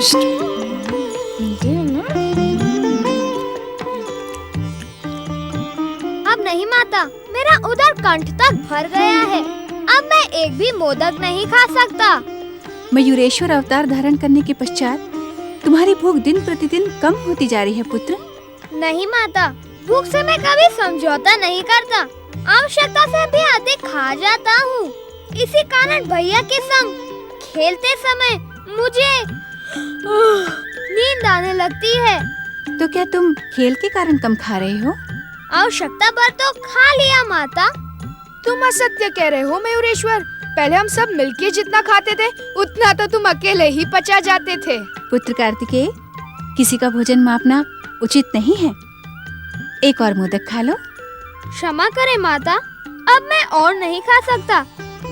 दुष्ट। अब नहीं माता, मेरा उधर कंठ तक भर गया है। अब मैं एक भी मोदक नहीं खा सकता। मयूरेश्वर अवतार धारण करने के पश्चात तुम्हारी भूख दिन प्रतिदिन कम होती जा रही है पुत्र। नहीं माता, भूख से मैं कभी समझौता नहीं करता। आवश्यकता से भी अधिक खा जाता हूँ। इसी कारण भैया के संग खेलते समय मुझे नींद आने लगती है। तो क्या तुम खेल के कारण कम खा रहे हो? आवश्यकता पर तो खा लिया माता। तुम असत्य कह रहे हो मयूरेश्वर। पहले हम सब मिलके जितना खाते थे उतना तो तुम अकेले ही पचा जाते थे। पुत्र कार्तिकेय, किसी का भोजन मापना उचित नहीं है। एक और मोदक खा लो। क्षमा करें माता, अब मैं और नहीं खा सकता।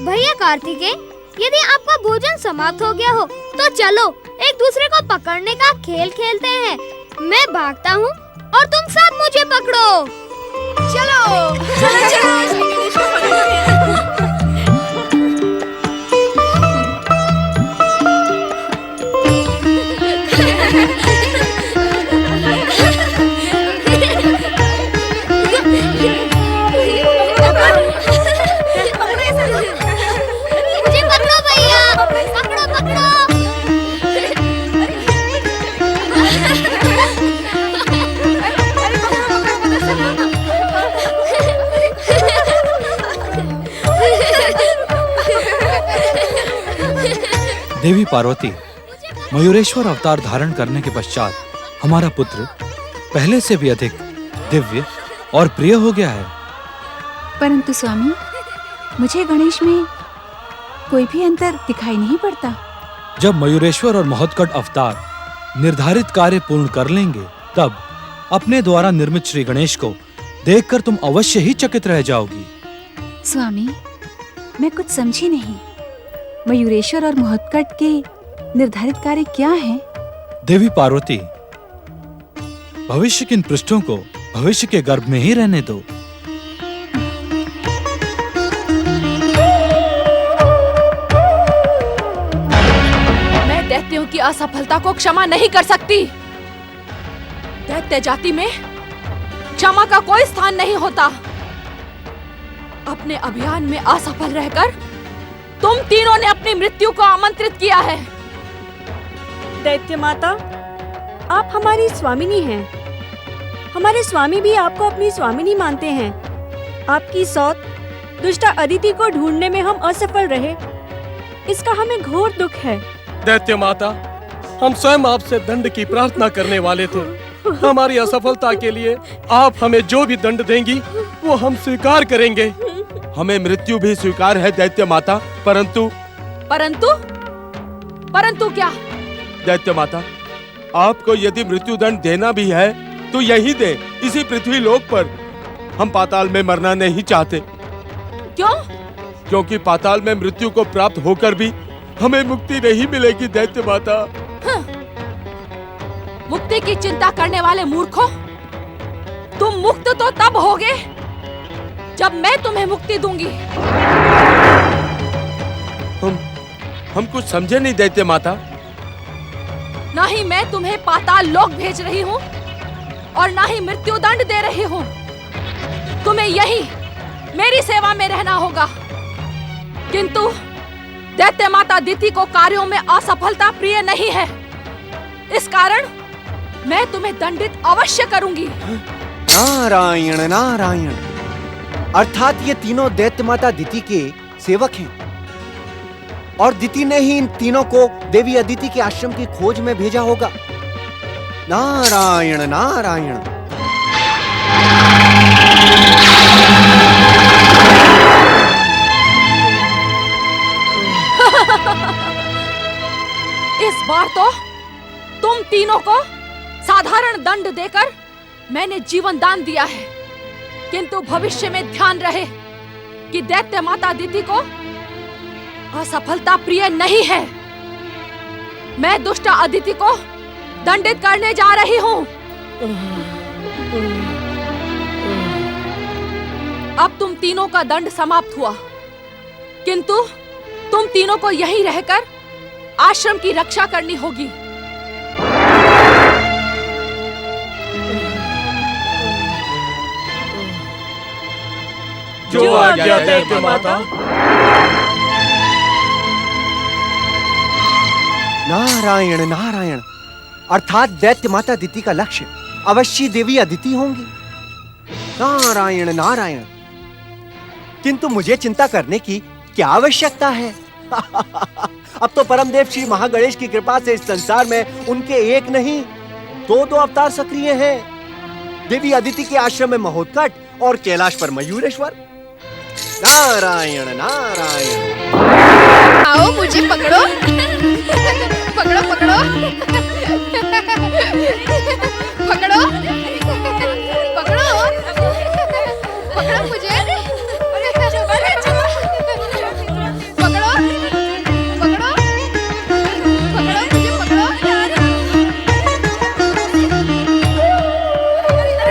भैया कार्तिकेय, यदि आपका भोजन समाप्त हो गया हो तो चलो एक दूसरे को पकड़ने का खेल खेलते हैं। मैं भागता हूँ और तुम सब मुझे पकड़ो। चलो चलो चलो। मुझे पकड़ो भैया, पकड़ो पकड़ो। देवी पार्वती, मयूरेश्वर अवतार धारण करने के पश्चात हमारा पुत्र पहले से भी अधिक दिव्य और प्रिय हो गया है। परंतु स्वामी, मुझे गणेश में कोई भी अंतर दिखाई नहीं पड़ता। जब मयूरेश्वर और महोत्कट अवतार निर्धारित कार्य पूर्ण कर लेंगे, तब अपने द्वारा निर्मित श्री गणेश को देखकर तुम अवश्य ही चकित रह जाओगी। स्वामी, मैं कुछ समझी नहीं। मयूरेश्वर और महोत्कट के निर्धारित कार्य क्या हैं? देवी पार्वती, भविष्य के इन पृष्ठों को भविष्य के गर्भ में ही रहने दो। मैं दैत्यों की असफलता को क्षमा नहीं कर सकती। दैत्य जाति में क्षमा का कोई स्थान नहीं होता। अपने अभियान में असफल रहकर तुम तीनों ने अपनी मृत्यु को आमंत्रित किया है। दैत्य माता, आप हमारी स्वामिनी हैं। हमारे स्वामी भी आपको अपनी स्वामिनी मानते हैं। आपकी सौत दुष्टा अदिति को ढूंढने में हम असफल रहे, इसका हमें घोर दुख है। दैत्य माता, हम स्वयं आपसे दंड की प्रार्थना करने वाले थे। हमारी असफलता के लिए आप हमें जो भी दंड देंगी वो हम स्वीकार करेंगे। हमें मृत्यु भी स्वीकार है दैत्य माता, परंतु क्या? दैत्य माता, आपको यदि मृत्यु दंड देना भी है तो यही दे, इसी पृथ्वी लोक पर। हम पाताल में मरना नहीं चाहते। क्यों? क्योंकि पाताल में मृत्यु को प्राप्त होकर भी हमें मुक्ति नहीं मिलेगी दैत्य माता। मुक्ति की चिंता करने वाले मूर्खों, तुम मुक्त तो तब होगे जब मैं तुम्हें मुक्ति दूंगी। हम कुछ समझे नहीं दैत्य माता। ना ही मैं तुम्हें पाताल लोक भेज रही हूँ और ना ही मृत्यु दंड दे रही हूँ। तुम्हें यही मेरी सेवा में रहना होगा। किंतु दैत्य माता दिति को कार्यों में असफलता प्रिय नहीं है। इस कारण मैं तुम्हें दंडित अवश्य करूंगी। नारायण नारायण, अर्थात ये तीनों दैत्य माता दिति के सेवक हैं और दिति ने ही इन तीनों को देवी अदिति के आश्रम की खोज में भेजा होगा। नारायण नारायण। इस बार तो तुम तीनों को साधारण दंड देकर मैंने जीवन दान दिया है, किंतु भविष्य में ध्यान रहे कि दैत्य माता दिति को असफलता प्रिय नहीं है। मैं दुष्ट अदिति को दंडित करने जा रही हूँ। अब तुम तीनों का दंड समाप्त हुआ, किंतु तुम तीनों को यहीं रहकर आश्रम की रक्षा करनी होगी। जो आज्ञा दैत्य माता। नारायण नारायण, अर्थात दैत्य माता अदिति का लक्ष्य अवश्य देवी अदिति होंगी। नारायण नारायण, किंतु मुझे चिंता करने की क्या आवश्यकता है? अब तो परमदेव श्री महागणेश की कृपा से इस संसार में उनके एक नहीं दो अवतार सक्रिय हैं। देवी अदिति के आश्रम में महोत्कट और कैलाश पर मयूरेश्वर। नारायण नारायण। आओ मुझे पकड़ो पकड़ो पकड़ो पकड़ो पकड़ो पकड़ो मुझे पकड़ो पकड़ो पकड़ो मुझे पकड़ो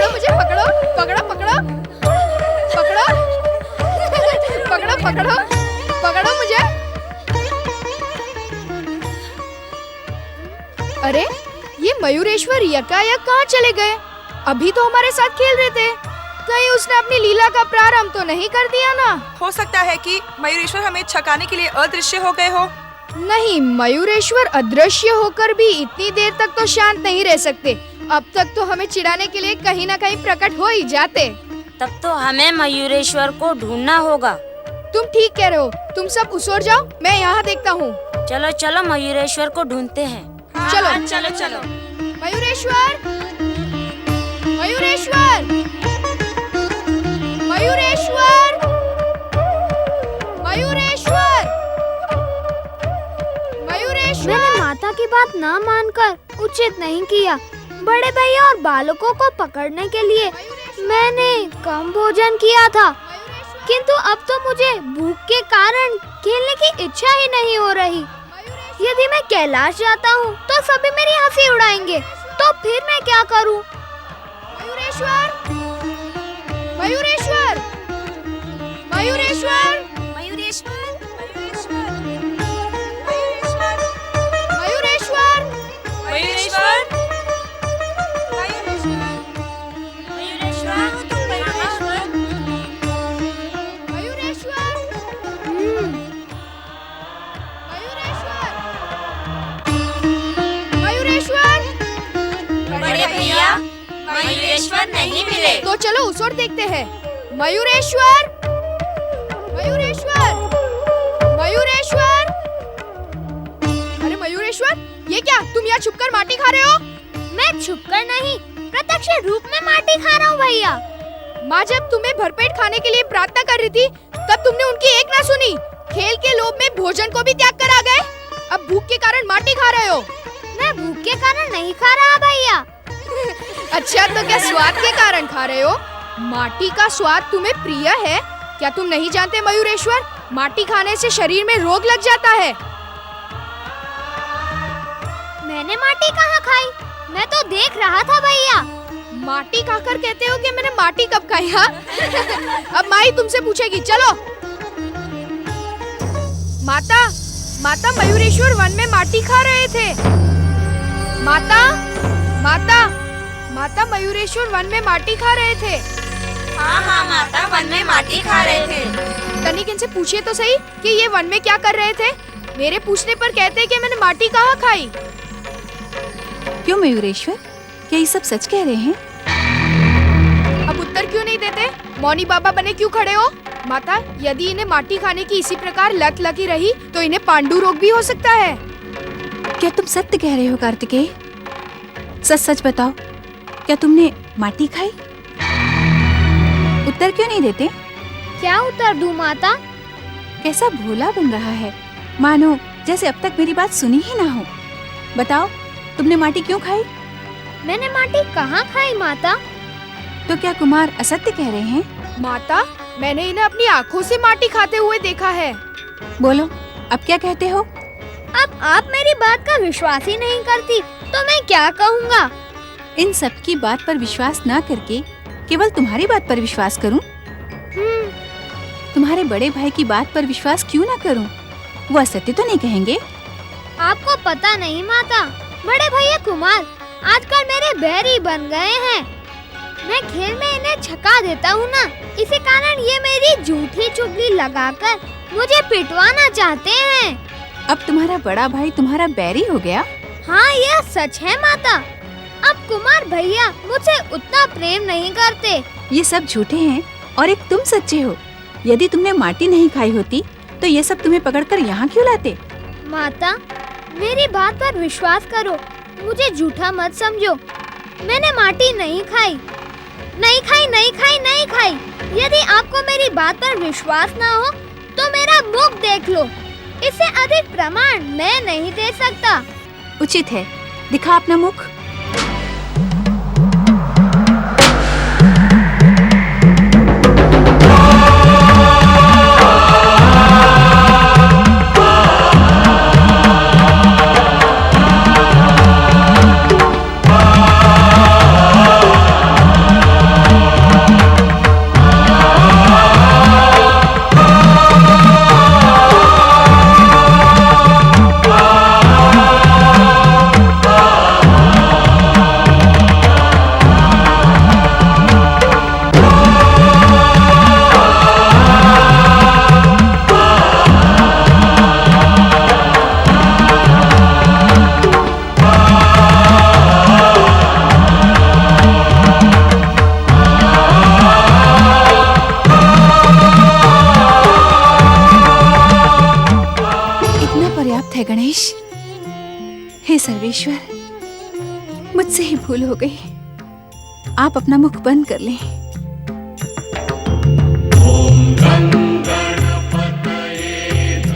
मुझे पकड़ो पकड़ो पकड़ो पकड़ो पकड़ो पकड़ो पकड़ो मुझे। अरे ये मयूरेश्वर यकायक कहाँ चले गए? अभी तो हमारे साथ खेल रहे थे। कहीं उसने अपनी लीला का प्रारंभ तो नहीं कर दिया ना? हो सकता है कि मयूरेश्वर हमें छकाने के लिए अदृश्य हो गए हो। नहीं, मयूरेश्वर अदृश्य होकर भी इतनी देर तक तो शांत नहीं रह सकते। अब तक तो हमें चिढ़ाने के लिए कहीं ना कहीं प्रकट हो ही जाते। तब तो हमें मयूरेश्वर को ढूंढना होगा। तुम ठीक कह रहे हो। तुम सब उस ओर जाओ, मैं यहाँ देखता हूँ। चलो चलो मयूरेश्वर को ढूंढते हैं। चलो चलो चलो। मयूरेश्वर मयूरेश्वर मयूरेश्वर मयूरेश्वर मयूरेश्वर। मैंने माता की बात ना मानकर उचित नहीं किया। बड़े भैया और बालकों को पकड़ने के लिए मैंने कम भोजन किया था, किंतु अब तो मुझे भूख के कारण खेलने की इच्छा ही नहीं हो रही। यदि मैं कैलाश जाता हूँ तो सभी मेरी हंसी उड़ाएंगे, तो फिर मैं क्या करूँ? मयूरेश्वर मयूरेश्वर मयूरेश्वर मयूरेश्वर मयूरेश्वर मयूरेश्वर मयूरेश्वर नहीं मिले। तो चलो उस ओर देखते हैं। मयूरेश्वर मयूरेश्वर मयूरेश्वर। अरे मयूरेश्वर, ये क्या तुम यहाँ छुपकर माटी खा रहे हो? मैं छुपकर नहीं, प्रत्यक्ष रूप में माटी खा रहा हूँ भैया। माँ जब तुम्हें भरपेट खाने के लिए प्रार्थना कर रही थी तब तुमने उनकी एक ना सुनी। खेल के लोभ में भोजन को भी त्याग कर आ गए। अब भूख के कारण माटी खा रहे हो। मैं भूख के कारण नहीं खा रहा भैया। अच्छा, तो क्या स्वाद के कारण खा रहे हो? माटी का स्वाद तुम्हें प्रिय है? क्या तुम नहीं जानते मयूरेश्वर, माटी खाने से शरीर में रोग लग जाता है। मैंने माटी कहाँ खाई? मैं तो देख रहा था भैया। माटी खाकर कहते हो कि मैंने माटी कब खाई? हाँ? अब माई तुमसे पूछेगी। चलो। माता माता मयूरेश्वर वन में माटी खा रहे थे। माता माता माता मयूरेश्वर वन में माटी खा रहे थे। हाँ हाँ माता, वन में माटी खा रहे थे। तनिक इनसे पूछिए तो सही कि ये वन में क्या कर रहे थे। मेरे पूछने पर कहते हैं कि मैंने माटी कहाँ खाई। क्यों मयूरेश्वर, क्या ये सब सच कह रहे हैं? अब उत्तर क्यों नहीं देते? मौनी बाबा बने क्यों खड़े हो? माता, यदि इन्हें माटी खाने की इसी प्रकार लत लगी रही तो इन्हें पांडु रोग भी हो सकता है। क्या तुम सत्य कह रहे हो कार्तिकेय? सच सच बताओ, क्या तुमने माटी खाई? उत्तर क्यों नहीं देते? क्या उत्तर दूं माता? कैसा भोला बन रहा है, मानो जैसे अब तक मेरी बात सुनी ही ना हो। बताओ, तुमने माटी क्यों खाई? मैंने माटी कहाँ खाई माता? तो क्या कुमार असत्य कह रहे हैं? माता, मैंने इन्हें अपनी आँखों से माटी खाते हुए देखा है। बोलो, अब क्या कहते हो? अब आप मेरी बात का विश्वास ही नहीं करती तो मैं क्या कहूँगा? इन सब की बात पर विश्वास ना करके केवल तुम्हारी बात पर विश्वास करूं? तुम्हारे बड़े भाई की बात पर विश्वास क्यों ना करूं? वो असत्य तो नहीं कहेंगे? आपको पता नहीं माता, बड़े भैया कुमार आजकल मेरे बैरी बन गए हैं। मैं खेल में इन्हें छका देता हूँ ना, इसी कारण ये मेरी झूठी चुगली लगाकर मुझे पिटवाना चाहते हैं। अब तुम्हारा बड़ा भाई तुम्हारा बैरी हो गया? हाँ, यह सच है माता। अब कुमार भैया मुझसे उतना प्रेम नहीं करते। ये सब झूठे हैं और एक तुम सच्चे हो। यदि तुमने माटी नहीं खाई होती तो ये सब तुम्हें पकड़कर यहाँ क्यों लाते? माता, मेरी बात पर विश्वास करो, मुझे झूठा मत समझो। मैंने माटी नहीं खाई। यदि आपको मेरी बात पर विश्वास ना हो तो मेरा मुख देख लो। इससे अधिक प्रमाण मैं नहीं दे सकता। उचित है, दिखा अपना मुख। है गणेश। हे सर्वेश्वर, मुझसे ही भूल हो गई। आप अपना मुख बंद कर लें।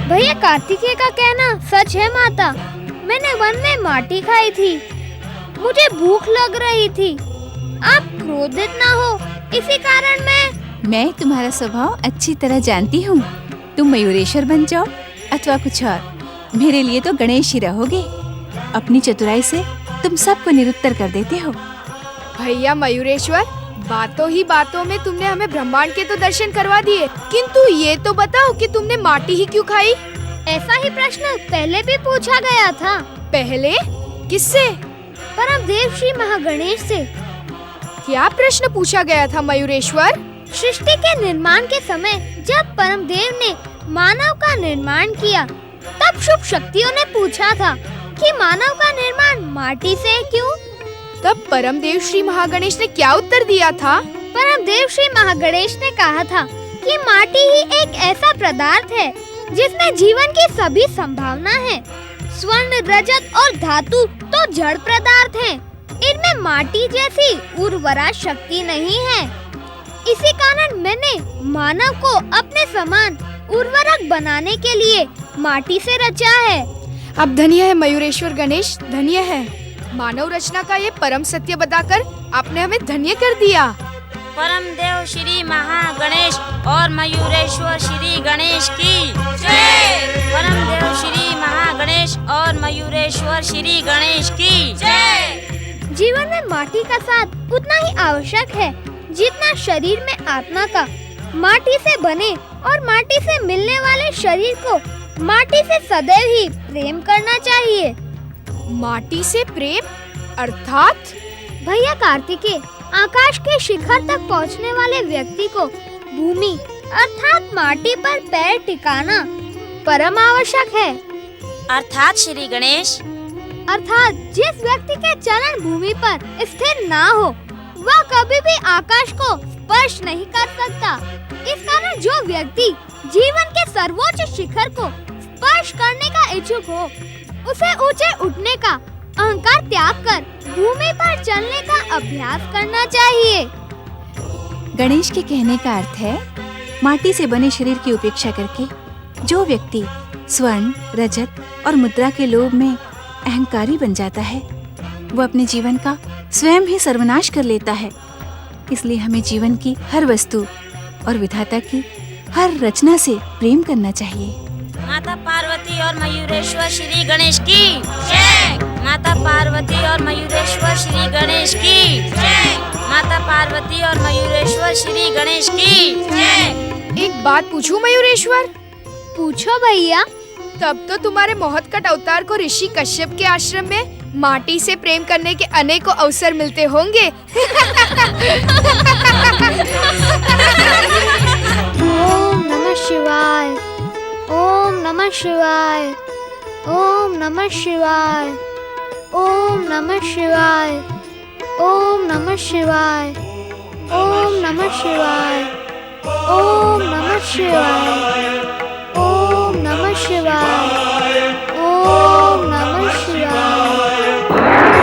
भैया कार्तिकेय का कहना सच है माता। मैंने वन में माटी खाई थी, मुझे भूख लग रही थी। आप क्रोधित ना हो, इसी कारण मैं तुम्हारा स्वभाव अच्छी तरह जानती हूँ। तुम मयूरेश्वर बन जाओ अथवा कुछ और, मेरे लिए तो गणेश ही रहोगे। अपनी चतुराई से तुम सबको निरुत्तर कर देते हो। भैया मयूरेश्वर, बातों ही बातों में तुमने हमें ब्रह्मांड के तो दर्शन करवा दिए, किंतु ये तो बताओ कि तुमने माटी ही क्यों खाई? ऐसा ही प्रश्न पहले भी पूछा गया था। पहले? किससे? परम देव श्री महागणेश से। क्या प्रश्न पूछा गया था मयूरेश्वर? सृष्टि के निर्माण के समय जब परम देव ने मानव का निर्माण किया, तब शुभ शक्तियों ने पूछा था कि मानव का निर्माण माटी से क्यों? तब परम देव श्री महागणेश ने क्या उत्तर दिया था? परम देव श्री महागणेश ने कहा था कि माटी ही एक ऐसा पदार्थ है जिसमें जीवन की सभी संभावना है। स्वर्ण, रजत और धातु तो जड़ पदार्थ हैं। इनमें माटी जैसी उर्वरा शक्ति नहीं है। इसी कारण मैंने मानव को अपने समान उर्वरक बनाने के लिए माटी से रचा है। अब धन्य है मयूरेश्वर गणेश, धन्य है। मानव रचना का ये परम सत्य बताकर आपने हमें धन्य कर दिया। परम देव श्री महागणेश और मयूरेश्वर श्री गणेश की जय। परम देव श्री महागणेश और मयूरेश्वर श्री गणेश की जय। जीवन में माटी का साथ उतना ही आवश्यक है जितना शरीर में आत्मा का। माटी से बने और माटी से मिलने वाले शरीर को माटी से सदैव ही प्रेम करना चाहिए। माटी से प्रेम अर्थात? भैया कार्तिकेय, आकाश के शिखर तक पहुंचने वाले व्यक्ति को भूमि अर्थात माटी पर पैर टिकाना परम आवश्यक है। अर्थात श्री गणेश? अर्थात जिस व्यक्ति के चरण भूमि पर स्थिर ना हो वह कभी भी आकाश को स्पर्श नहीं कर सकता। इस कारण जो व्यक्ति जीवन के सर्वोच्च शिखर को स्पर्श करने का इच्छुक हो, उसे ऊंचे उठने का अहंकार त्याग कर भूमि पर चलने का अभ्यास करना चाहिए। गणेश के कहने का अर्थ है, माटी से बने शरीर की उपेक्षा करके जो व्यक्ति स्वर्ण, रजत और मुद्रा के लोभ में अहंकारी बन जाता है, वो अपने जीवन का स्वयं ही सर्वनाश कर लेता है। इसलिए हमें जीवन की हर वस्तु और विधाता की हर रचना से प्रेम करना चाहिए। माता पार्वती और मयूरेश्वर श्री गणेश की जय। माता पार्वती और मयूरेश्वर श्री गणेश की जय। माता पार्वती और मयूरेश्वर श्री गणेश की जय। एक बात पूछूं मयूरेश्वर? पूछो भैया। तब तो तुम्हारे मोहतकट अवतार को ऋषि कश्यप के आश्रम में माटी से प्रेम करने के अनेकों अवसर मिलते होंगे। ओम नमः शिवाय, ओम नमः शिवाय, ओम नमः शिवाय, ओम नमः शिवाय, ओम नमः शिवाय, ओम नमः शिवाय, ओम नमः शिवाय, ओम नमः शिवाय, ओम नमः शिवाय,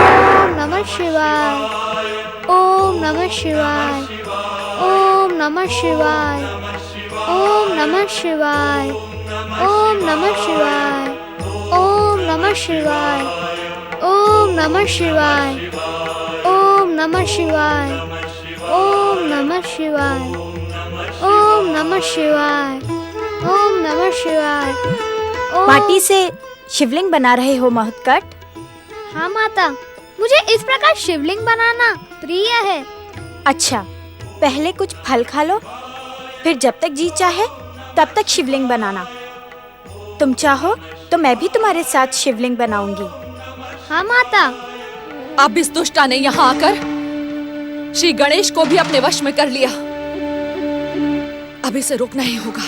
ओम नमः शिवाय, ओम नमः शिवाय, ओम नमः शिवाय, ओम नमः शिवाय, ओम नमः शिवाय, ओम नमः शिवाय, ओम नमः शिवाय, ओम नमः शिवाय, ओम नमः शिवाय, ओम नमः शिवाय, ओम नमः शिवाय। माटी से शिवलिंग बना रहे हो महोत्कट? हाँ माता, मुझे इस प्रकार शिवलिंग बनाना प्रिय है। अच्छा, पहले कुछ फल खा लो, फिर जब तक जी चाहे तब तक शिवलिंग बनाना। तुम चाहो तो मैं भी तुम्हारे साथ शिवलिंग बनाऊंगी। हाँ माता। अब इस दुष्टा ने यहाँ आकर श्री गणेश को भी अपने वश में कर लिया। अब इसे रोकना ही होगा।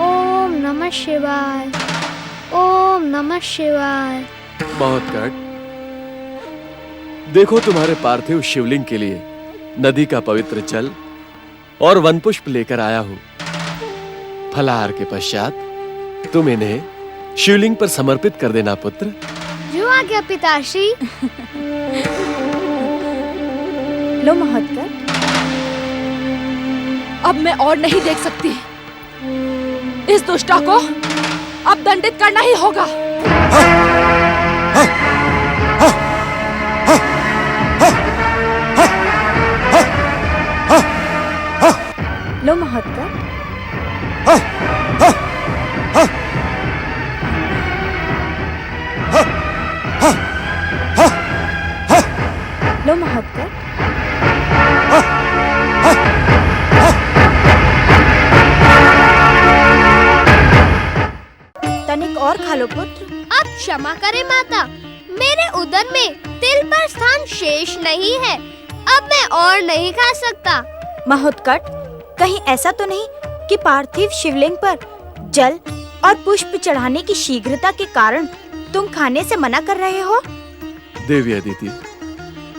ओम नमः शिवाय, ओम नमः शिवाय। महोत्कट, देखो तुम्हारे पार्थिव शिवलिंग के लिए नदी का पवित्र जल और वन पुष्प लेकर आया हूँ। फलाहार के पश्चात तुम इन्हें शिवलिंग पर समर्पित कर देना पुत्र। जो आज्ञा पिताश्री। लो महोत्कट। अब मैं और नहीं देख सकती। इस दुष्टा को अब दंडित करना ही होगा। लो महोत्कट। लो महोत्कट। तनिक और खा लो पुत्र। अब क्षमा करें माता, मेरे उदर में तिल पर स्थान शेष नहीं है। अब मैं और नहीं खा सकता। महोत्कट, कहीं ऐसा तो नहीं कि पार्थिव शिवलिंग पर जल और पुष्प चढ़ाने की शीघ्रता के कारण तुम खाने से मना कर रहे हो? देवी अदिति,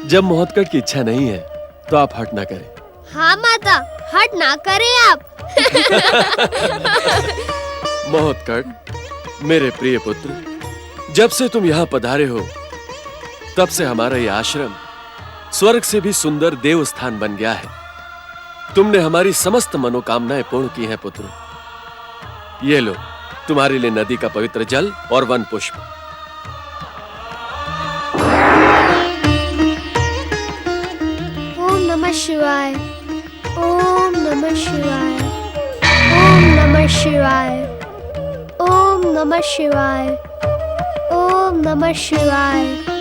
जब महोत्कट की इच्छा नहीं है तो आप हट ना करें। हाँ माता, हट ना करें आप। महोत्कट, मेरे प्रिय पुत्र, जब से तुम यहाँ पधारे हो तब से हमारा ये आश्रम स्वर्ग से भी सुंदर देव स्थान बन गया है। तुमने हमारी समस्त मनोकामनाएं पूर्ण की हैं पुत्र। ये लो तुम्हारे लिए नदी का पवित्र जल और वन पुष्प। ओम नमः शिवाय, ओम नमः शिवाय, ओम नमः शिवाय, ओम नमः शिवाय, ओम नमः शिवाय।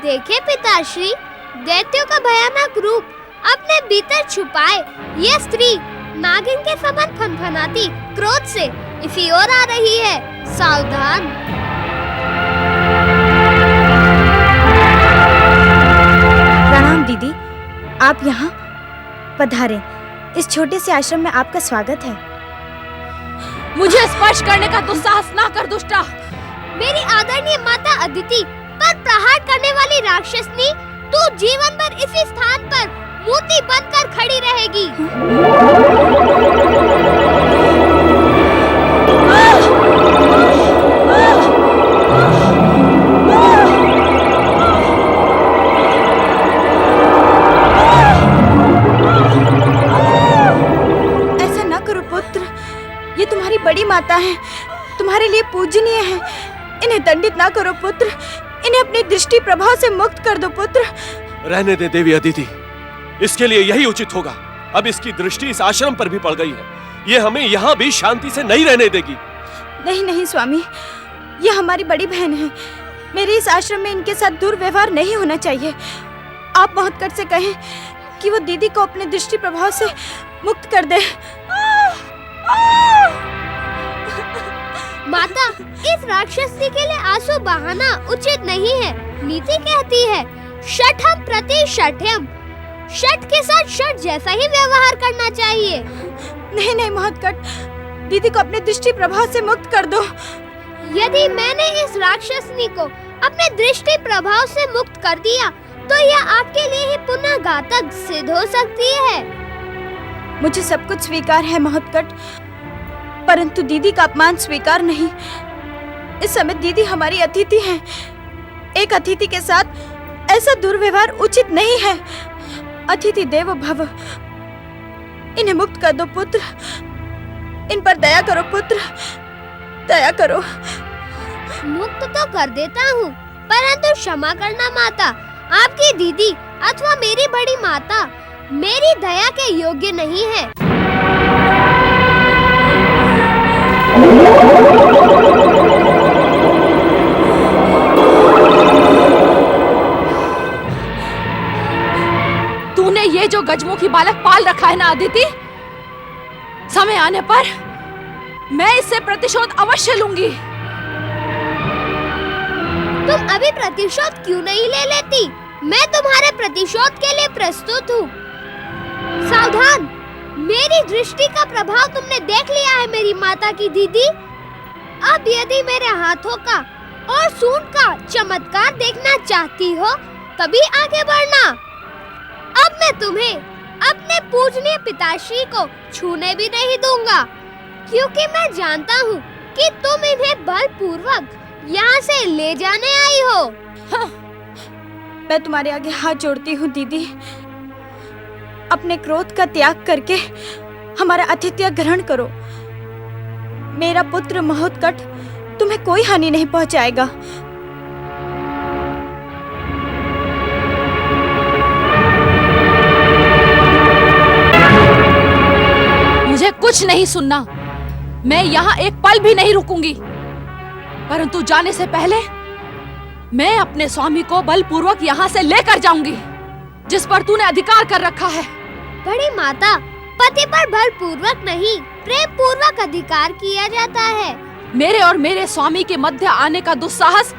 देखे पिताश्री, दैत्यों का भयानक रूप अपने भीतर छुपाए ये स्त्री नागिन के समान फनफनाती क्रोध से इसी ओर आ रही है। सावधान। प्रणाम दीदी, आप यहाँ पधारें। इस छोटे से आश्रम में आपका स्वागत है। मुझे स्पर्श करने का दुस्साहस ना कर दुष्टा। मेरी आदरणीय माता अदिति, पर प्रहार करने वाली राक्षसनी, तू जीवन भर इसी स्थान पर मूर्ति बनकर खड़ी रहेगी। ऐसा ना करो पुत्र, ये तुम्हारी बड़ी माता है, तुम्हारे लिए पूजनीय है। इन्हें दंडित ना करो पुत्र, इन्हें अपनी दृष्टि प्रभाव से मुक्त कर दो पुत्र। रहने दे देवी अदिति, इसके लिए यही उचित होगा। अब इसकी दृष्टि इस आश्रम पर भी पड़ गई है, ये हमें यहाँ भी शांति से नहीं रहने देगी। नहीं नहीं स्वामी, ये हमारी बड़ी बहन है, मेरे इस आश्रम में इनके साथ दुर्व्यवहार नहीं होना चाहिए। आप महोत्कट से कहें कि वो दीदी को अपने दृष्टि प्रभाव से मुक्त कर दे। माता, इस राक्षसी के लिए आंसू बहाना उचित नहीं है। नीति कहती है शठम प्रति शठ्यम, शठ के साथ शठ जैसा ही व्यवहार करना चाहिए। नहीं नहीं महोत्कट, दीदी को अपने दृष्टि प्रभाव से मुक्त कर दो। यदि मैंने इस राक्षसनी को अपने दृष्टि प्रभाव से मुक्त कर दिया तो यह आपके लिए ही पुनः घातक सिद्ध हो सकती है। मुझे सब कुछ स्वीकार है महोत्कट, परंतु दीदी का अपमान स्वीकार नहीं। इस समय दीदी हमारी अतिथि हैं। एक अतिथि के साथ ऐसा दुर्व्यवहार उचित नहीं है। अतिथि देवो भव, इन्हें मुक्त कर दो पुत्र, इन पर दया करो पुत्र, दया करो। मुक्त तो कर देता हूँ, परंतु क्षमा करना माता, आपकी दीदी अथवा मेरी बड़ी माता मेरी दया के योग्य नहीं है। तूने ये जो गजमुखी बालक पाल रखा है ना अदिति, समय आने पर मैं इससे प्रतिशोध अवश्य लूंगी। तुम अभी प्रतिशोध क्यों नहीं ले लेती? मैं तुम्हारे प्रतिशोध के लिए प्रस्तुत हूँ। सावधान, मेरी दृष्टि का प्रभाव तुमने देख लिया है मेरी माता की दीदी। अब यदि मेरे हाथों का और सूंड का चमत्कार देखना चाहती हो तभी आगे बढ़ना। अब मैं तुम्हें अपने पूजनीय पिताश्री को छूने भी नहीं दूंगा, क्योंकि मैं जानता हूँ कि तुम इन्हें बलपूर्वक यहाँ से ले जाने आई हो। हाँ, मैं तुम्हारे आगे हाथ जोड़ती हूँ दीदी, अपने क्रोध का त्याग करके हमारा आतिथ्य ग्रहण करो। मेरा पुत्र महोत्कट तुम्हें कोई हानि नहीं पहुंचाएगा। मुझे कुछ नहीं सुनना, मैं यहाँ एक पल भी नहीं रुकूंगी। परंतु जाने से पहले मैं अपने स्वामी को बलपूर्वक यहाँ से लेकर जाऊंगी, जिस पर तूने अधिकार कर रखा है। बड़ी माता, पति पर बलपूर्वक नहीं प्रेम पूर्वक अधिकार किया जाता है। मेरे और मेरे स्वामी के मध्य आने का दुस्साहस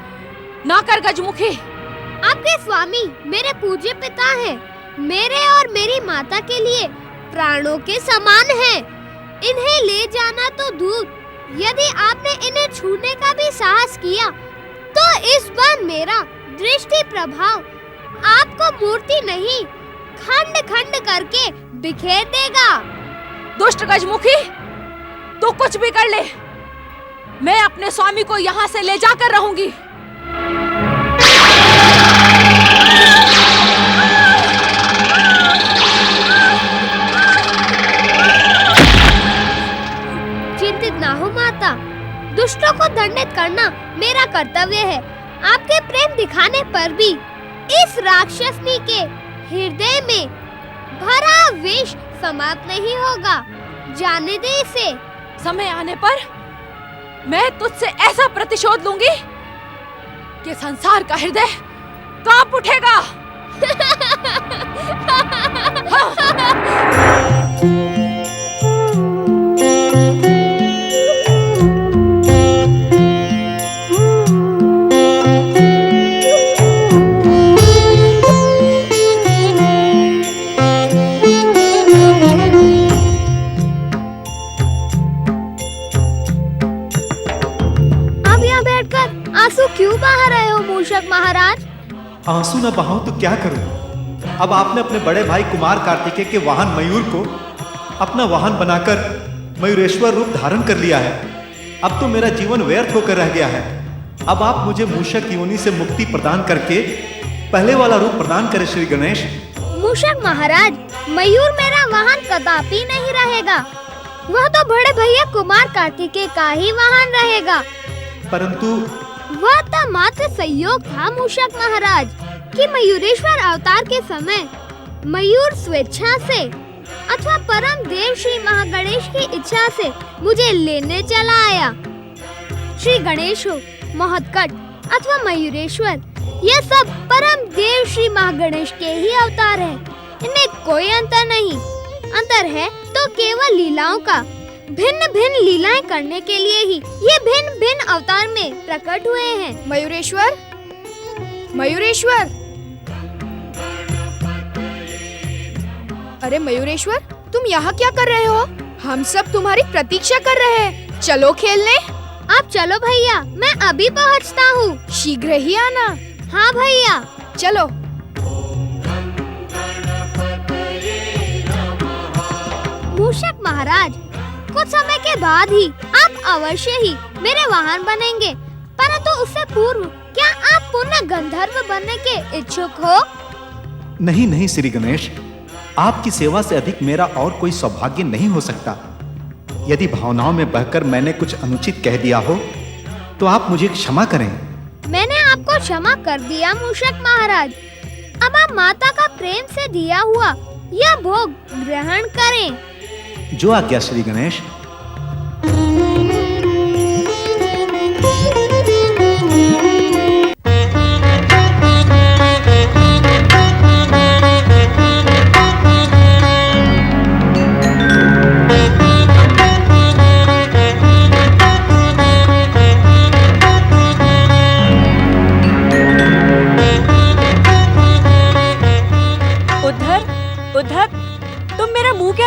ना कर गजमुखी। आपके स्वामी मेरे पूज्य पिता हैं, मेरे और मेरी माता के लिए प्राणों के समान हैं। इन्हें ले जाना तो दूर, यदि आपने इन्हें छूने का भी साहस किया तो इस बार मेरा दृष्टि प्रभाव आपको मूर्ति नहीं खंड खंड करके बिखेर देगा। दुष्ट गजमुखी, तू कुछ भी कर ले, मैं अपने स्वामी को यहाँ से ले जाकर रहूंगी। चिंतित ना हो माता, दुष्टों को दंडित करना मेरा कर्तव्य है। आपके प्रेम दिखाने पर भी इस राक्षसनी के हृदय में भरा विष समाप्त नहीं होगा। जाने दे इसे। समय आने पर मैं तुझसे ऐसा प्रतिशोध लूंगी कि संसार का हृदय कांप उठेगा। आंसू क्यों बहा रहे हो मूषक महाराज? आंसू न बहाऊं तो क्या करूं? अब आपने अपने बड़े भाई कुमार कार्तिकेय के वाहन मयूर को अपना वाहन बनाकर मयूरेश्वर रूप धारण कर लिया है। अब तो मेरा जीवन व्यर्थ होकर रह गया है। अब आप मुझे मूषक योनि से मुक्ति प्रदान करके पहले वाला रूप प्रदान करें श्री गणेश। मूषक महाराज, मयूर मेरा वाहन कदापि नहीं रहेगा। वह तो बड़े भैया कुमार कार्तिकेय का ही वाहन रहेगा। परंतु वह तो मात्र संयोग था मूषक महाराज कि मयूरेश्वर अवतार के समय मयूर स्वेच्छा से अथवा परम देव श्री महागणेश की इच्छा से मुझे लेने चला आया। श्री गणेश हो, महत्कट अथवा मयूरेश्वर, ये सब परम देव श्री महागणेश के ही अवतार हैं। इनमें कोई अंतर नहीं। अंतर है तो केवल लीलाओं का। भिन्न भिन्न लीलाएं करने के लिए ही ये भिन्न भिन्न अवतार में प्रकट हुए हैं। मयूरेश्वर, मयूरेश्वर, अरे मयूरेश्वर, तुम यहाँ क्या कर रहे हो? हम सब तुम्हारी प्रतीक्षा कर रहे हैं। चलो खेलने। आप चलो भैया, मैं अभी पहुँचता हूँ। शीघ्र ही आना। हाँ भैया, चलो। मूषक महाराज, कुछ समय के बाद ही आप अवश्य ही मेरे वाहन बनेंगे, परंतु उससे पूर्व क्या आप पुनः गंधर्व बनने के इच्छुक हो? नहीं नहीं श्री गणेश, आपकी सेवा से अधिक मेरा और कोई सौभाग्य नहीं हो सकता। यदि भावनाओं में बहकर मैंने कुछ अनुचित कह दिया हो तो आप मुझे क्षमा करें। मैंने आपको क्षमा कर दिया मूषक महाराज। अब आप माता का प्रेम से दिया हुआ यह भोग ग्रहण करें। जो आज्ञा श्री गणेश।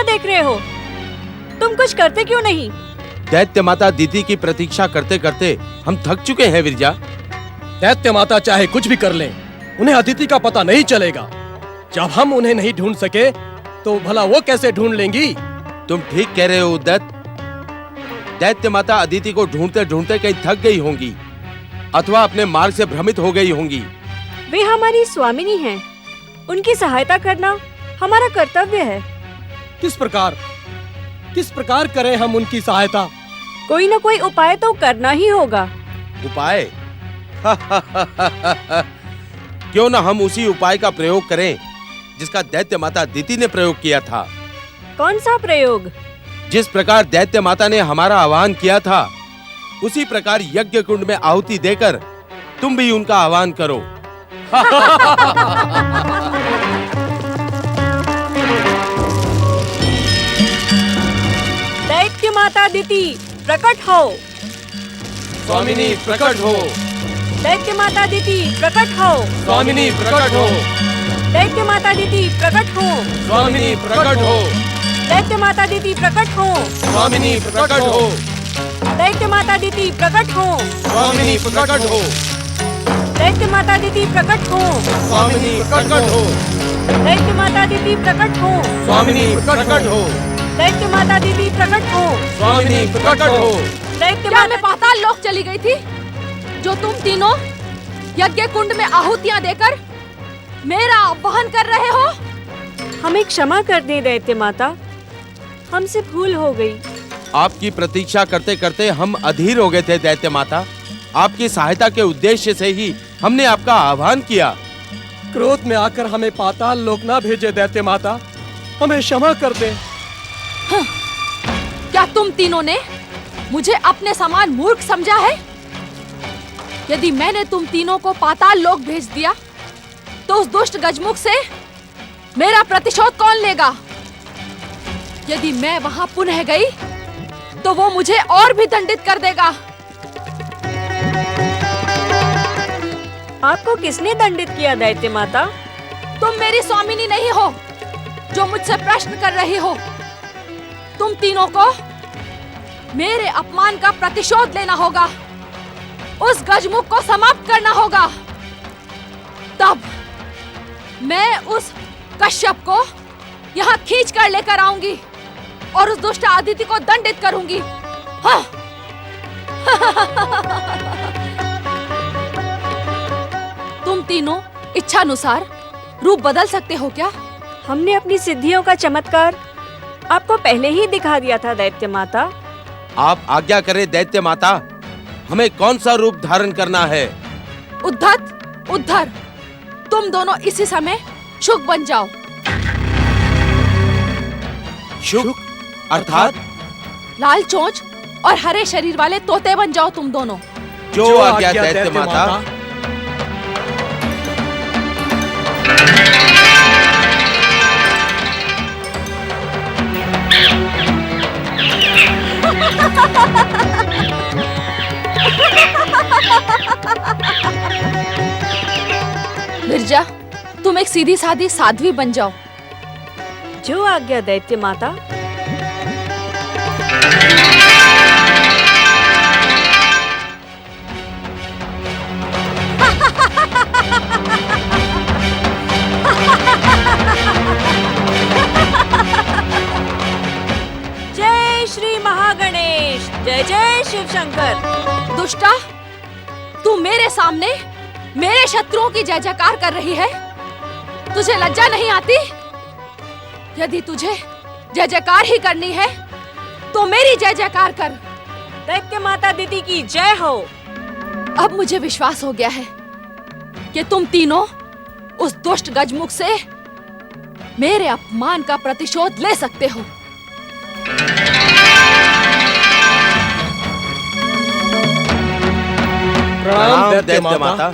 देख रहे हो? तुम कुछ करते क्यों नहीं? दैत्य माता दीदी की प्रतीक्षा करते करते हम थक चुके हैं विरजा। दैत्य माता चाहे कुछ भी कर लें, उन्हें अदिति का पता नहीं चलेगा। जब हम उन्हें नहीं ढूंढ सके तो भला वो कैसे ढूंढ लेंगी? तुम ठीक कह रहे हो उद्दत। दैत्य माता अदिति को ढूंढते ढूंढते कहीं थक गई होंगी अथवा अपने मार्ग से भ्रमित हो गई होंगी। वे हमारी स्वामिनी हैं। उनकी सहायता करना हमारा कर्तव्य है। किस प्रकार करें हम उनकी सहायता? कोई न कोई उपाय तो करना ही होगा। उपाय? क्यों न हम उसी उपाय का प्रयोग करें जिसका दैत्य माता दीति ने प्रयोग किया था। कौन सा प्रयोग? जिस प्रकार दैत्य माता ने हमारा आह्वान किया था उसी प्रकार यज्ञ कुंड में आहुति देकर तुम भी उनका आह्वान करो। दैत्य माता दीति प्रकट हो। स्वामिनी प्रकट हो। दैत्य माता दीति प्रकट हो। स्वामिनी प्रकट हो। दैत्य माता दीति प्रकट हो। स्वामिनी प्रकट हो। दैत्य माता दीति प्रकट हो। स्वामिनी प्रकट हो। दैत्य माता दीति प्रकट हो। स्वामिनी प्रकट हो। दैत्य माता दीति प्रकट हो। स्वामिनी प्रकट हो। दैत्य माता दीति प्रकट हो। स्वामिनी प्रकट हो। दैत्य माता दीदी प्रकट हो। स्वामिनी प्रकट हो। क्या मैं पाताल लोक चली गई थी जो तुम तीनों यज्ञ कुंड में आहुतियां देकर मेरा अपहरण कर रहे हो? हमें क्षमा कर दे दैत्य माता, हमसे भूल हो गई। आपकी प्रतीक्षा करते करते हम अधीर हो गए थे दैत्य माता। आपकी सहायता के उद्देश्य से ही हमने आपका आह्वान किया। क्रोध में आकर हमें पाताल लोक ना भेजे दैत्य माता, हमें क्षमा कर दे। हाँ, क्या तुम तीनों ने मुझे अपने समान मूर्ख समझा है? यदि मैंने तुम तीनों को पाताल लोक भेज दिया तो उस दुष्ट गजमुख से मेरा प्रतिशोध कौन लेगा? यदि मैं वहां पुनः गई तो वो मुझे और भी दंडित कर देगा। आपको किसने दंडित किया दैत्य माता? तुम मेरी स्वामिनी नहीं हो जो मुझसे प्रश्न कर रही हो। तुम तीनों को मेरे अपमान का प्रतिशोध लेना होगा। उस गजमुख को समाप्त करना होगा। तब मैं उस कश्यप को यहाँ खींच कर लेकर आऊंगी और उस दुष्ट अदिति को दंडित करूंगी। हाँ। तुम तीनों इच्छानुसार रूप बदल सकते हो क्या? हमने अपनी सिद्धियों का चमत्कार आपको पहले ही दिखा दिया था दैत्य माता। आप आज्ञा करें दैत्य माता, हमें कौन सा रूप धारण करना है? उद्धत, उद्धर, तुम दोनों इसी समय शुक बन जाओ। शुक अर्थात? लाल चोंच और हरे शरीर वाले तोते बन जाओ तुम दोनों। जो आज्ञा दैत्य माता। विरजा, तुम एक सीधी सादी साध्वी बन जाओ। जो आज्ञा दैत्य माता। जय श्री महागणेश, जय जय शिव शंकर। दुष्टा, तू मेरे सामने मेरे शत्रुओं की जय जयकार कर रही है। तुझे लज्जा नहीं आती? यदि तुझे जय जयकार ही करनी है तो मेरी जय जयकार कर। दैत्य माता दीदी की जय हो। अब मुझे विश्वास हो गया है कि तुम तीनों उस दुष्ट गजमुख से मेरे अपमान का प्रतिशोध ले सकते हो। प्रणाम दैत्य माता।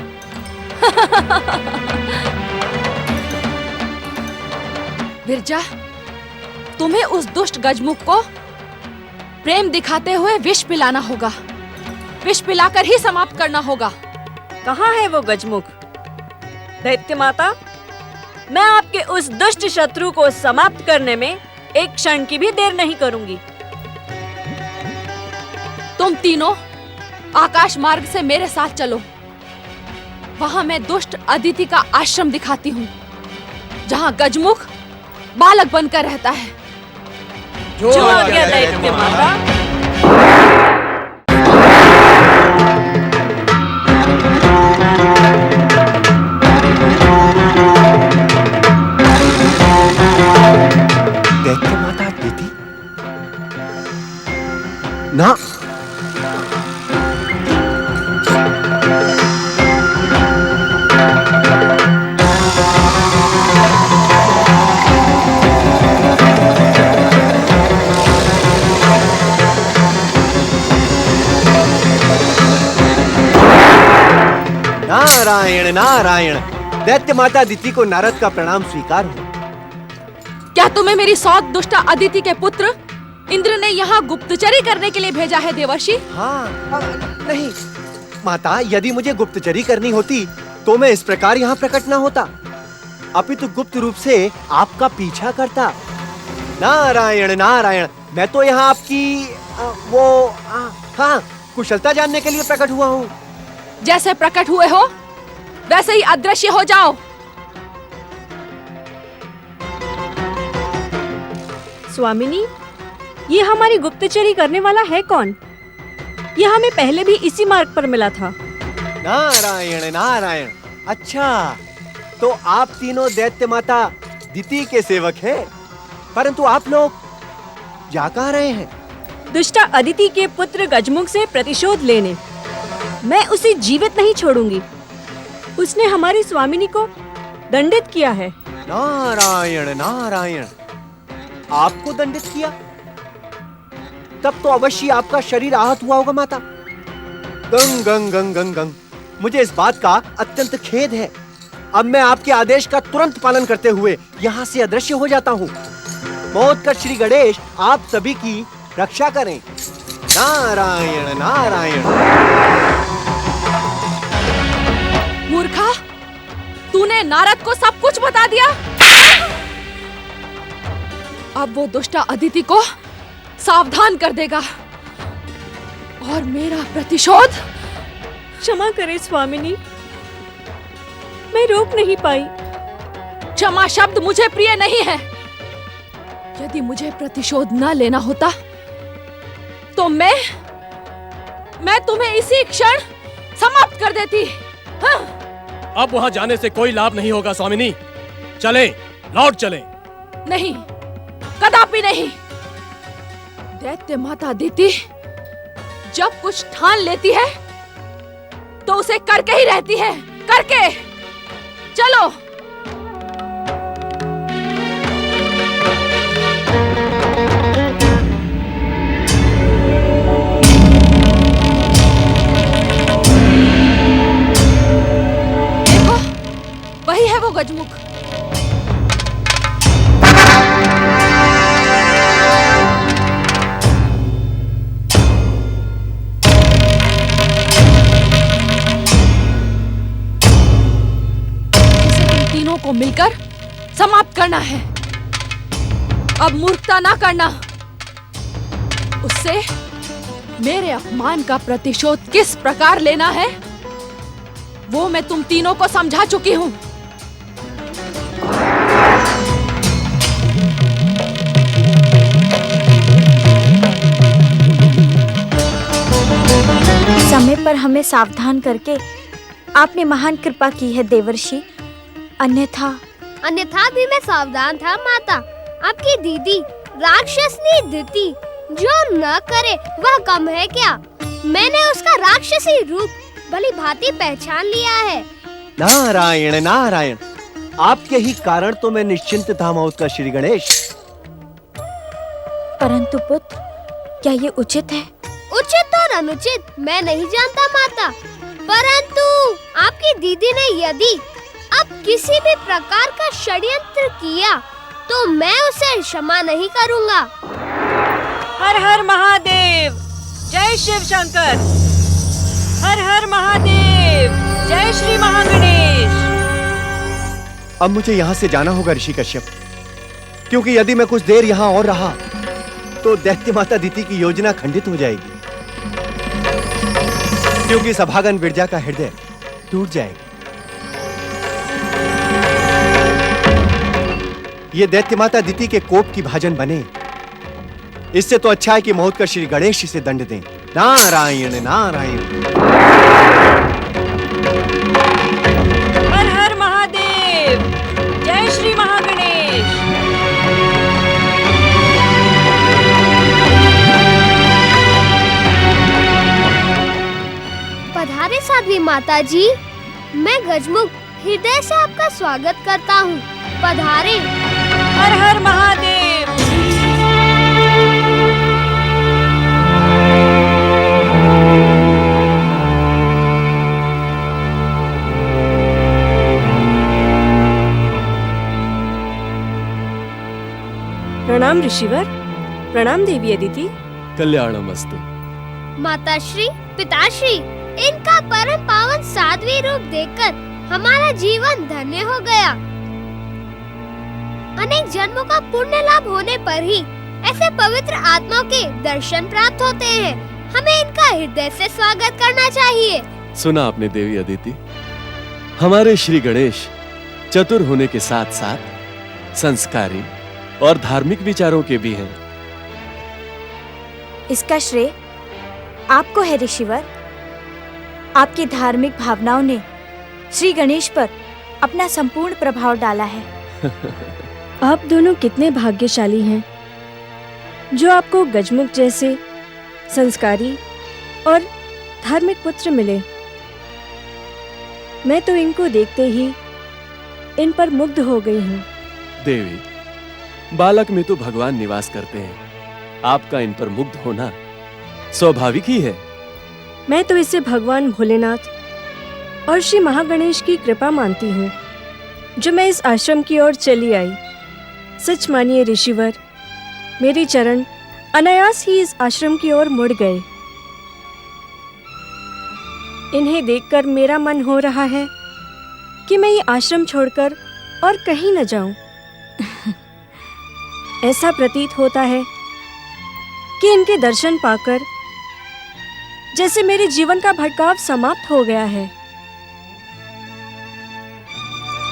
विरजा, तुम्हें उस दुष्ट गजमुख को प्रेम दिखाते हुए विष पिलाना होगा। विष पिलाकर ही समाप्त करना होगा। कहाँ है वो गजमुख? दैत्य माता, मैं आपके उस दुष्ट शत्रु को समाप्त करने में एक क्षण की भी देर नहीं करूंगी। तुम तीनों आकाश मार्ग से मेरे साथ चलो। वहां मैं दुष्ट अदिति का आश्रम दिखाती हूँ, जहाँ गजमुख बालक बनकर रहता है। जो आज्ञा दैत्य माता। दैत्य माता दीदी ना। नारायण नारायण। दैत्य माता अदिति को नारद का प्रणाम स्वीकार हो। क्या तुम्हें मेरी सौत दुष्ट अदिति के पुत्र इंद्र ने यहाँ गुप्तचरी करने के लिए भेजा है देवर्षि? हाँ, नहीं माता, यदि मुझे गुप्तचरी करनी होती तो मैं इस प्रकार यहाँ प्रकट न होता, अपितु गुप्त रूप से आपका पीछा करता। नारायण नारायण, मैं तो यहाँ आपकी हाँ कुशलता जानने के लिए प्रकट हुआ हूँ। जैसे प्रकट हुए हो वैसे ही अदृश्य हो जाओ। स्वामिनी, ये हमारी गुप्तचरी करने वाला है कौन? ये हमें पहले भी इसी मार्ग पर मिला था। नारायण नारायण। अच्छा, तो आप तीनों दैत्य माता दिति के सेवक हैं, परंतु आप लोग जा कहाँ रहे हैं? दुष्टा अदिति के पुत्र गजमुख से प्रतिशोध लेने। मैं उसे जीवित नहीं छोड़ूंगी। उसने हमारी स्वामिनी को दंडित किया है। नारायण नारायण, आपको दंडित किया? तब तो अवश्य आपका शरीर आहत हुआ होगा माता। गंग गंग गंग गंग गंग, मुझे इस बात का अत्यंत खेद है। अब मैं आपके आदेश का तुरंत पालन करते हुए यहाँ से अदृश्य हो जाता हूँ। महोत्कट श्री गणेश आप सभी की रक्षा करें। नारायण नारायण। मूर्खा, तूने नारद को सब कुछ बता दिया। अब वो दुष्टा अदिति को सावधान कर देगा और मेरा प्रतिशोध क्षमा करें स्वामिनी, मैं रोक नहीं पाई। क्षमा शब्द मुझे प्रिय नहीं है। यदि मुझे प्रतिशोध न लेना होता तो मैं तुम्हें इसी क्षण समाप्त कर देती। हाँ? अब वहाँ जाने से कोई लाभ नहीं होगा स्वामिनी। चलें, लौट चलें। नहीं, कदापि नहीं। दैत्य माता अदिति जब कुछ ठान लेती है तो उसे करके ही रहती है, करके। चलो। देखो, वही है वो गजमुख। को मिलकर समाप्त करना है। अब मूर्खता ना करना। उससे मेरे अपमान का प्रतिशोध किस प्रकार लेना है वो मैं तुम तीनों को समझा चुकी हूं। समय पर हमें सावधान करके आपने महान कृपा की है देवर्षि। अन्यथा भी मैं सावधान था माता। आपकी दीदी राक्षसनी अदिति जो न करे वह कम है क्या? मैंने उसका राक्षसी रूप भली भांति पहचान लिया है। नारायण नारायण, आपके ही कारण तो मैं निश्चिंत था मौत का श्री गणेश। परंतु पुत्र, क्या ये उचित है? उचित और अनुचित मैं नहीं जानता माता, परंतु आपकी दीदी ने यदि अब किसी भी प्रकार का षड्यंत्र किया तो मैं उसे क्षमा नहीं करूंगा। हर हर महादेव, जय शिव शंकर। हर हर महादेव, जय श्री महागणेश। अब मुझे यहाँ से जाना होगा ऋषि कश्यप, क्योंकि यदि मैं कुछ देर यहाँ और रहा तो दैत्य माता अदिति की योजना खंडित हो जाएगी, क्योंकि सभागन विरजा का हृदय टूट जाएगा। ये दैत्य माता अदिति के कोप की भाजन बने, इससे तो अच्छा है कि मौत का श्री गणेश इसे दंड दें। नारायण नारायण। हर हर महादेव, जय श्री महागणेश। पधारे साध्वी माता जी, मैं गजमुख हृदय से आपका स्वागत करता हूँ। पधारे। हर हर महादेव। प्रणाम ऋषिवर, प्रणाम देवी अदिति। कल्याणमस्तु। माताश्री, पिताश्री, इनका परम पावन साध्वी रूप देखकर हमारा जीवन धन्य हो गया। अनेक जन्मों का पुण्य लाभ होने पर ही ऐसे पवित्र आत्माओं के दर्शन प्राप्त होते हैं। हमें इनका हृदय से स्वागत करना चाहिए। सुना आपने देवी अदिति, हमारे श्री गणेश चतुर होने के साथ साथ संस्कारी और धार्मिक विचारों के भी हैं। इसका श्रेय आपको है ऋषिवर। आपकी धार्मिक भावनाओं ने श्री गणेश पर अपना संपूर्ण प्रभाव डाला है। आप दोनों कितने भाग्यशाली हैं जो आपको गजमुख जैसे संस्कारी और धार्मिक पुत्र मिले। मैं तो इनको देखते ही इन पर मुग्ध हो गई हूँ। देवी, बालक में तो भगवान निवास करते हैं, आपका इन पर मुग्ध होना स्वाभाविक ही है। मैं तो इसे भगवान भोलेनाथ और श्री महागणेश की कृपा मानती हूँ जो मैं इस आश्रम की ओर चली आई। सच मानिए ऋषिवर, मेरे चरण अनायास ही इस आश्रम की ओर मुड़ गए। इन्हें देखकर मेरा मन हो रहा है कि मैं ये आश्रम छोड़कर और कहीं न जाऊं। ऐसा प्रतीत होता है कि इनके दर्शन पाकर जैसे मेरे जीवन का भटकाव समाप्त हो गया है।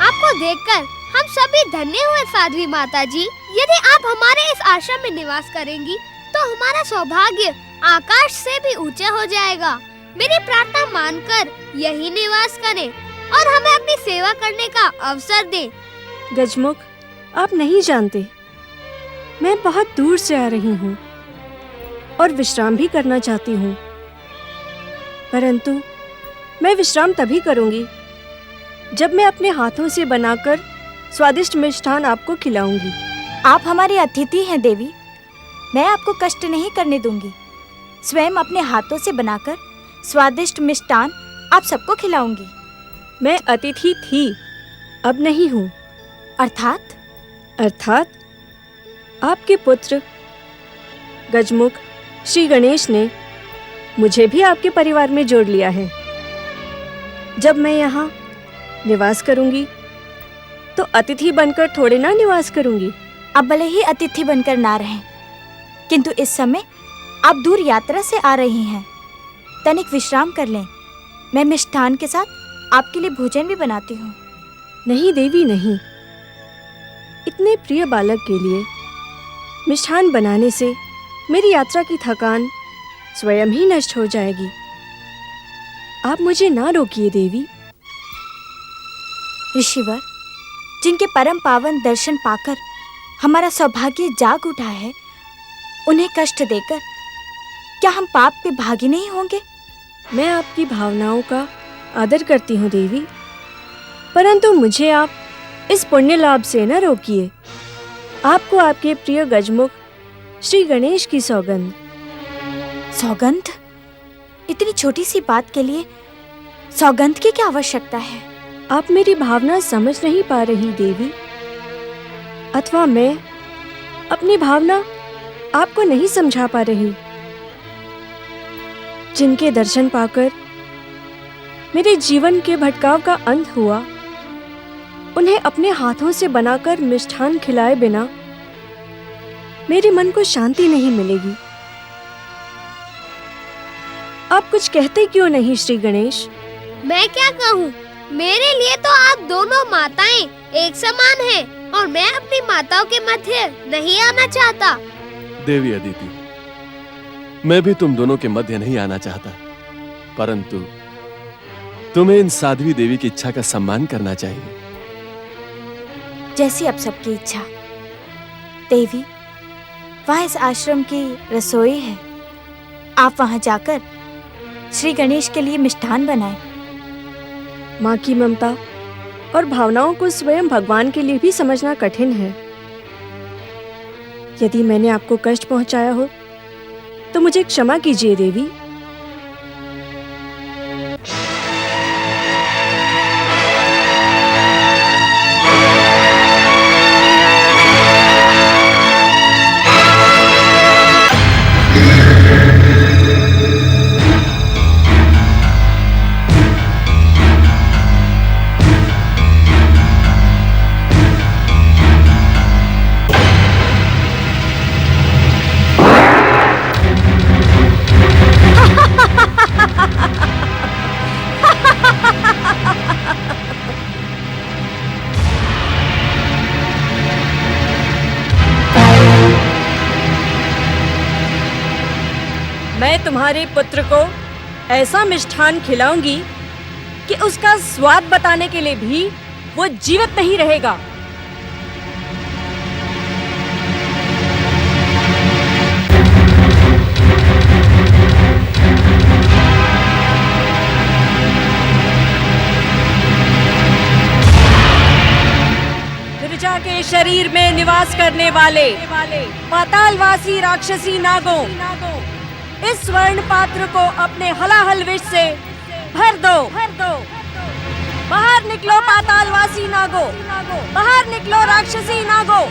आपको देखकर हम सभी धन्य हुए साध्वी माता जी। यदि आप हमारे इस आश्रम में निवास करेंगी तो हमारा सौभाग्य आकाश से भी ऊंचा हो जाएगा। मेरी प्रार्थना मानकर यही निवास करें और हमें अपनी सेवा करने का अवसर दें। गजमुख, आप नहीं जानते, मैं बहुत दूर से आ रही हूँ और विश्राम भी करना चाहती हूँ, परंतु मैं विश्राम तभी करूँगी जब मैं अपने हाथों से बनाकर स्वादिष्ट मिष्ठान आपको खिलाऊंगी। आप हमारी अतिथि हैं देवी, मैं आपको कष्ट नहीं करने दूंगी। स्वयं अपने हाथों से बनाकर स्वादिष्ट मिष्ठान आप सबको खिलाऊंगी। मैं अतिथि थी, अब नहीं हूँ। अर्थात? अर्थात आपके पुत्र गजमुख श्री गणेश ने मुझे भी आपके परिवार में जोड़ लिया है। जब मैं यहाँ निवास करूंगी तो अतिथि बनकर थोड़े ना निवास करूंगी। आप भले ही अतिथि बनकर ना रहें, किंतु इस समय आप दूर यात्रा से आ रही हैं। तनिक विश्राम कर लें, मैं मिष्ठान के साथ आपके लिए भोजन भी बनाती हूँ। नहीं देवी, नहीं। इतने प्रिय बालक के लिए मिष्ठान बनाने से मेरी यात्रा की थकान स्वयं ही नष्ट हो जाएगी। आप मुझे ना रोकिए देवी। ऋषिवर, जिनके परम पावन दर्शन पाकर हमारा सौभाग्य जाग उठा है, उन्हें कष्ट देकर क्या हम पाप के भागी नहीं होंगे? मैं आपकी भावनाओं का आदर करती हूँ देवी, परंतु मुझे आप इस पुण्य लाभ से न रोकिए। आपको आपके प्रिय गजमुख श्री गणेश की सौगंध। सौगंध? इतनी छोटी सी बात के लिए सौगंध की क्या आवश्यकता है? आप मेरी भावना समझ नहीं पा रही देवी, अथवा मैं अपनी भावना आपको नहीं समझा पा रही। जिनके दर्शन पाकर मेरे जीवन के भटकाव का अंत हुआ, उन्हें अपने हाथों से बनाकर मिष्ठान खिलाए बिना मेरे मन को शांति नहीं मिलेगी। आप कुछ कहते क्यों नहीं श्री गणेश? मैं क्या कहूँ? मेरे लिए तो आप दोनों माताएं एक समान हैं और मैं अपनी माताओं के मध्य नहीं आना चाहता। देवी अदिति, मैं भी तुम दोनों के मध्य नहीं आना चाहता, परंतु तुम्हें इन साध्वी देवी की इच्छा का सम्मान करना चाहिए। जैसी अब सबकी इच्छा। देवी, वहाँ इस आश्रम की रसोई है, आप वहाँ जाकर श्री गणेश के लिए मिष्ठान बनाएं। माँ की ममता और भावनाओं को स्वयं भगवान के लिए भी समझना कठिन है। यदि मैंने आपको कष्ट पहुंचाया हो तो मुझे क्षमा कीजिए देवी। मैं तुम्हारे पुत्र को ऐसा मिष्ठान खिलाऊंगी कि उसका स्वाद बताने के लिए भी वो जीवित नहीं रहेगा। गिरिजा के शरीर में निवास करने वाले पातालवासी राक्षसी नागों, इस स्वर्ण पात्र को अपने हलाहल विष से भर दो। बाहर निकलो पातालवासी नागो, बाहर निकलो राक्षसी नागो।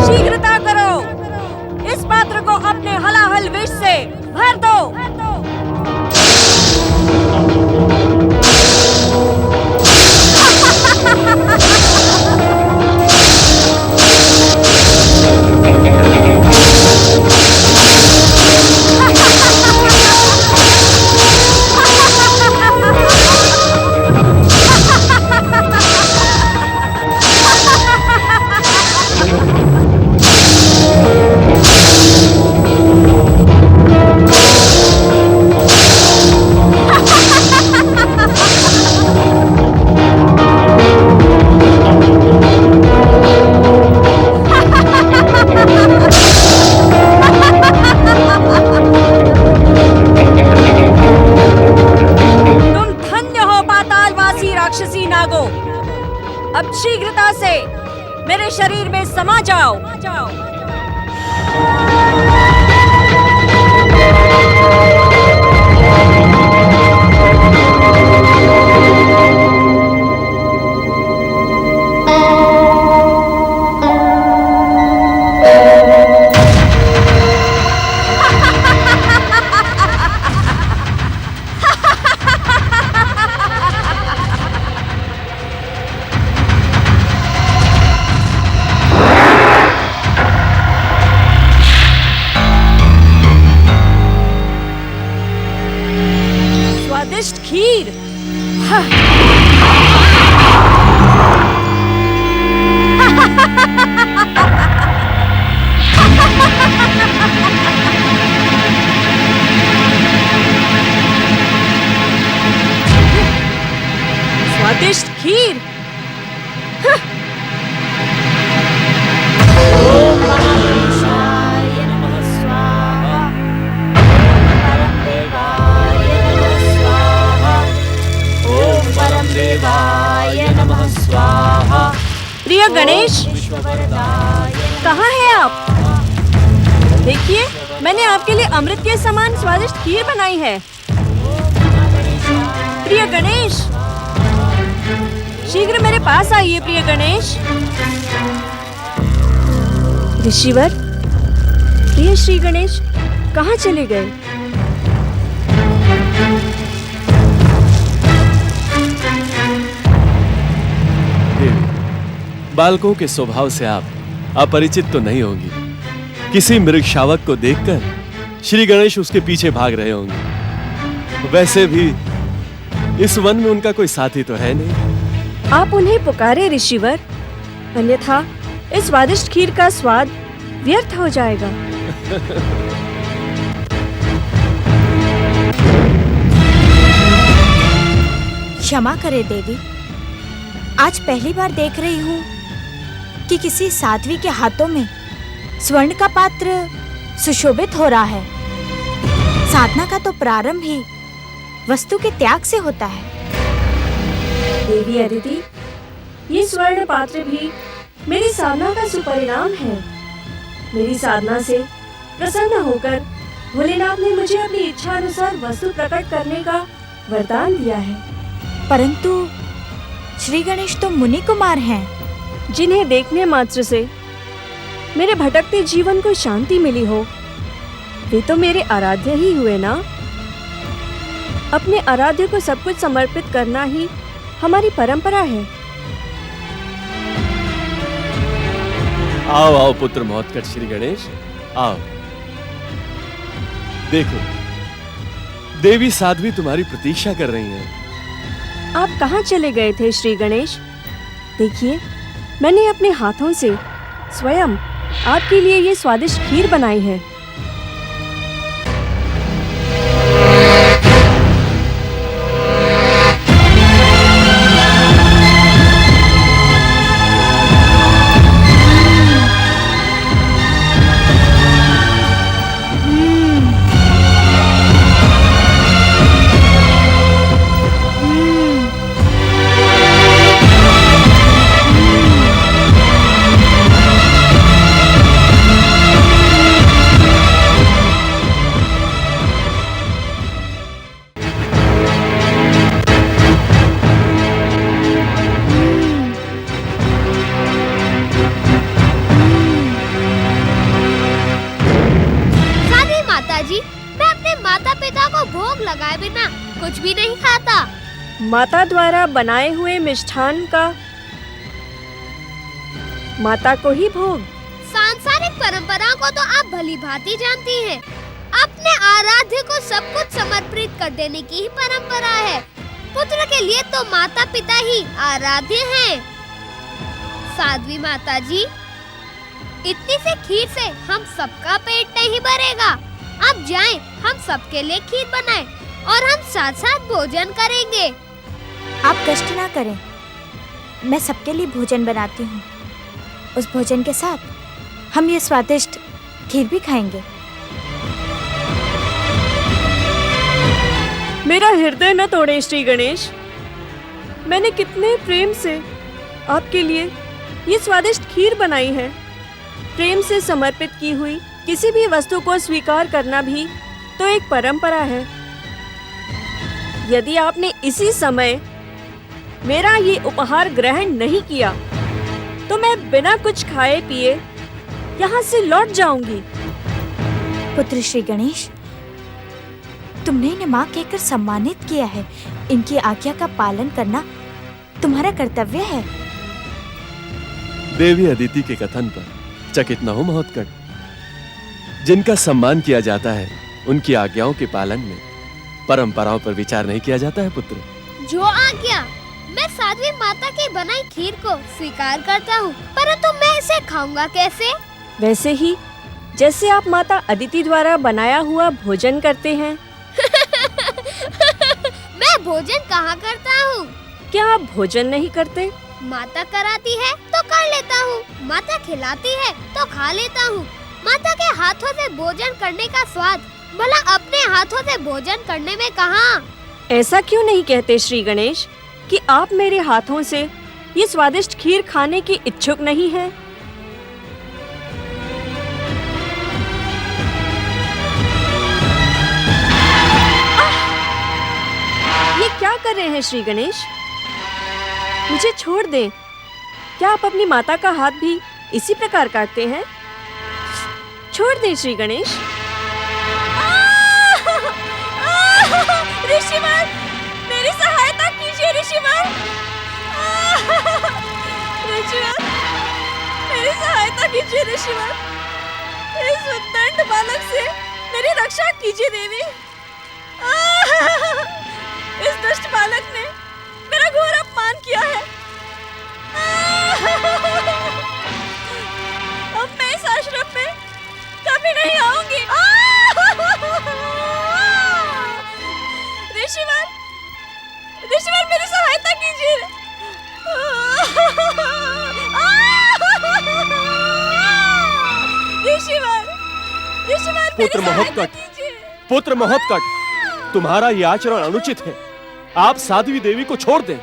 शीघ्रता करो, इस पात्र को अपने हलाहल विष से भर दो। अब शीघ्रता से मेरे शरीर में समा जाओ। स्वादिष्ट खीर। स्वादिष्ट खीर। प्रिय गणेश, कहाँ हैं आप? देखिए, मैंने आपके लिए अमृत के समान स्वादिष्ट खीर बनाई है। प्रिय गणेश, शीघ्र मेरे पास आइए। प्रिय गणेश। ऋषिवर, प्रिय श्री गणेश कहाँ चले गए? बालकों के स्वभाव से आप अपरिचित तो नहीं होंगी। किसी मृग शावक को देखकर श्री गणेश उसके पीछे भाग रहे होंगे। वैसे भी इस वन में उनका कोई साथी तो है नहीं। आप उन्हें पुकारे ऋषिवर, अन्यथा इस स्वादिष्ट खीर का स्वाद व्यर्थ हो जाएगा। क्षमा करे देवी, आज पहली बार देख रही हूँ कि किसी साध्वी के हाथों में स्वर्ण का पात्र सुशोभित हो रहा है। साधना का तो प्रारंभ ही वस्तु के त्याग से होता है। देवी अदिति, ये स्वर्ण पात्र भी मेरी साधना का सुपरिणाम है। मेरी साधना से प्रसन्न होकर भोलेनाथ ने मुझे अपनी इच्छा अनुसार वस्तु प्रकट करने का वरदान दिया है। परंतु श्री गणेश तो मुनि कुमार हैं, जिन्हें देखने मात्र से मेरे भटकते जीवन को शांति मिली हो। वे तो मेरे आराध्य ही हुए ना। अपने आराध्य को सब कुछ समर्पित करना ही हमारी परंपरा है। आओ आओ पुत्र महोत्कट श्री गणेश, आओ। देखो, देवी साध्वी तुम्हारी प्रतीक्षा कर रही हैं। आप कहाँ चले गए थे श्री गणेश? देखिए, मैंने अपने हाथों से स्वयं आपके लिए ये स्वादिष्ट खीर बनाई है। पिता को भोग लगाए बिना कुछ भी नहीं खाता। माता द्वारा बनाए हुए मिष्ठान का माता को ही भोग। सांसारिक परंपरा को तो आप भली भांति जानती हैं। अपने आराध्य को सब कुछ समर्पित कर देने की ही परंपरा है। पुत्र के लिए तो माता पिता ही आराध्य हैं। साध्वी माता जी, इतनी से खीर से हम सबका पेट नहीं भरेगा। आप जाएं, हम सबके लिए खीर बनाएं और हम साथ साथ भोजन करेंगे। आप कष्ट ना करें, मैं सबके लिए भोजन बनाती हूँ। उस भोजन के साथ हम ये स्वादिष्ट खीर भी खाएंगे। मेरा हृदय न तोड़े श्री गणेश। मैंने कितने प्रेम से आपके लिए ये स्वादिष्ट खीर बनाई है। प्रेम से समर्पित की हुई किसी भी वस्तु को स्वीकार करना भी तो एक परंपरा है। यदि आपने इसी समय मेरा ये उपहार ग्रहण नहीं किया तो मैं बिना कुछ खाए पिए यहाँ से लौट जाऊंगी। पुत्र श्री गणेश, तुमने इन्हें माँ कहकर सम्मानित किया है। इनकी आज्ञा का पालन करना तुम्हारा कर्तव्य है। देवी अदिति के कथन पर चकित न हो महोत्कट। जिनका सम्मान किया जाता है उनकी आज्ञाओं के पालन में परंपराओं पर विचार नहीं किया जाता है पुत्र। जो आज्ञा, मैं साध्वी माता की बनाई खीर को स्वीकार करता हूँ, परंतु मैं इसे खाऊंगा कैसे? वैसे ही जैसे आप माता अदिति द्वारा बनाया हुआ भोजन करते हैं। मैं भोजन कहाँ करता हूँ? क्या आप भोजन नहीं करते? माता कराती है तो कर लेता हूँ, माता खिलाती है तो खा लेता हूँ। माता के हाथों से भोजन करने का स्वाद भला अपने हाथों से भोजन करने में कहाँ? ऐसा क्यों नहीं कहते श्री गणेश कि आप मेरे हाथों से ये स्वादिष्ट खीर खाने की इच्छुक नहीं हैं? ये क्या कर रहे हैं श्री गणेश? मुझे छोड़ दें। क्या आप अपनी माता का हाथ भी इसी प्रकार काटते हैं? छोड़ दें श्री गणेश। ऋषिवर, मेरी सहायता कीजिए ऋषिवर। ऋषिवर, मेरी सहायता कीजिए ऋषिवर। इस उद्दंड बालक से मेरी रक्षा कीजिए देवी। इस दुष्ट बालक ने मेरा घोर अपमान किया है। अब मैं इस आश्रम में कभी नहीं आऊंगी। ऋषिवर, ऋषिवर, मेरी सहायता कीजिए। ऋषिवर, ऋषिवर, पुत्र महोत्कट, पुत्र महोत्कट, तुम्हारा ये आचरण अनुचित है। आप साध्वी देवी को छोड़ दें,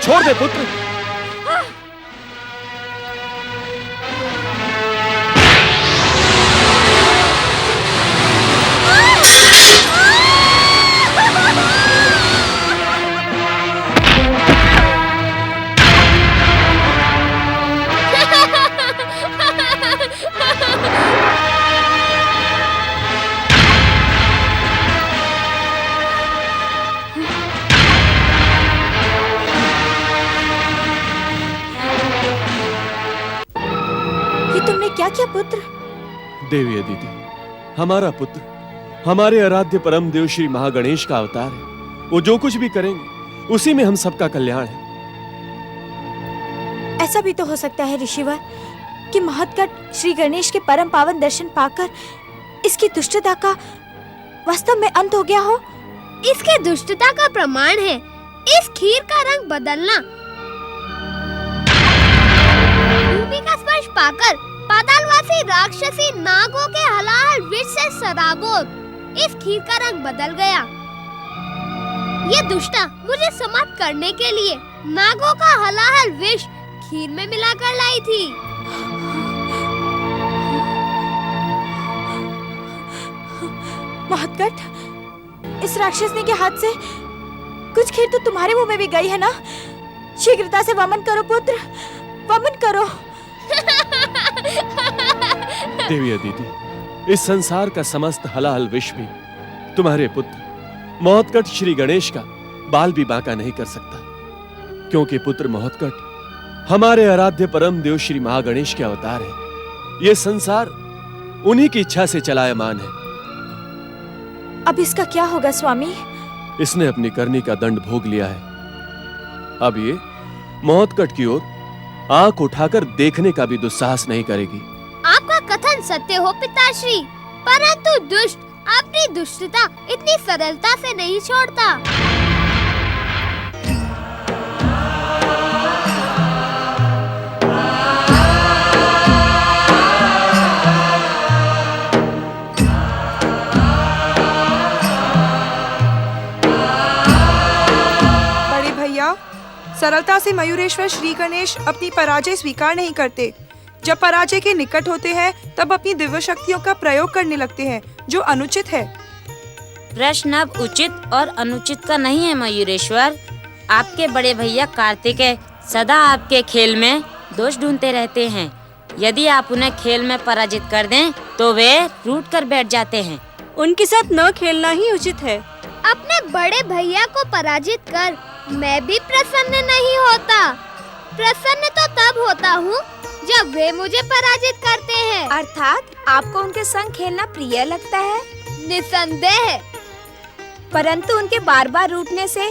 छोड़ दे पुत्र। क्या किया पुत्र? देवी अदिति, हमारा पुत्र हमारे आराध्य परम देव श्री महागणेश का अवतार है। वो जो कुछ भी करेंगे उसी में हम सबका कल्याण है। ऐसा भी तो हो सकता है ऋषिवर कि महोत्कट श्री गणेश के परम पावन दर्शन पाकर इसकी दुष्टता का वास्तव में अंत हो गया हो। इसके दुष्टता का प्रमाण है इस खीर का रंग बदलना। भूमि का स्पर्श पाकर पातालवासी राक्षसी नागों के हलाहल विष से सराबोर इस खीर का रंग बदल गया। ये दुष्टा मुझे समाप्त करने के लिए नागों का हलाहल विष खीर में मिलाकर लाई थी। महोत्कट, इस राक्षसनी के हाथ से कुछ खीर तो तुम्हारे मुंह में भी गई है ना? शीघ्रता से वमन करो पुत्र, वमन करो। देवी अदिति, इस संसार का समस्त हलाहल विष भी तुम्हारे पुत्र महोत्कट श्री गणेश का बाल भी बांका नहीं कर सकता, क्योंकि पुत्र महोत्कट हमारे आराध्य परम देव श्री महागणेश के अवतार है। ये संसार उन्हीं की इच्छा से चलायमान है। अब इसका क्या होगा स्वामी? इसने अपनी करनी का दंड भोग लिया है। अब ये महोत्कट की ओर आंख उठाकर देखने का भी दुस्साहस नहीं करेगी। आपका कथन सत्य हो पिताश्री, परंतु दुष्ट अपनी दुष्टता इतनी सरलता से नहीं छोड़ता। बड़े भैया, सरलता से मयूरेश्वर श्री गणेश अपनी पराजय स्वीकार नहीं करते। जब पराजय के निकट होते हैं तब अपनी दिव्य शक्तियों का प्रयोग करने लगते हैं, जो अनुचित है। प्रश्न अब उचित और अनुचित का नहीं है मयूरेश्वर। आपके बड़े भैया कार्तिकेय सदा आपके खेल में दोष ढूंढते रहते हैं। यदि आप उन्हें खेल में पराजित कर दें तो वे रूठ कर बैठ जाते हैं। उनके साथ न खेलना ही उचित है। अपने बड़े भैया को पराजित कर मैं भी प्रसन्न नहीं होता। प्रसन्न तो तब होता हूँ जब वे मुझे पराजित करते हैं। अर्थात आपको उनके संग खेलना प्रिय लगता है? निसंदेह। परंतु उनके बार बार रूठने से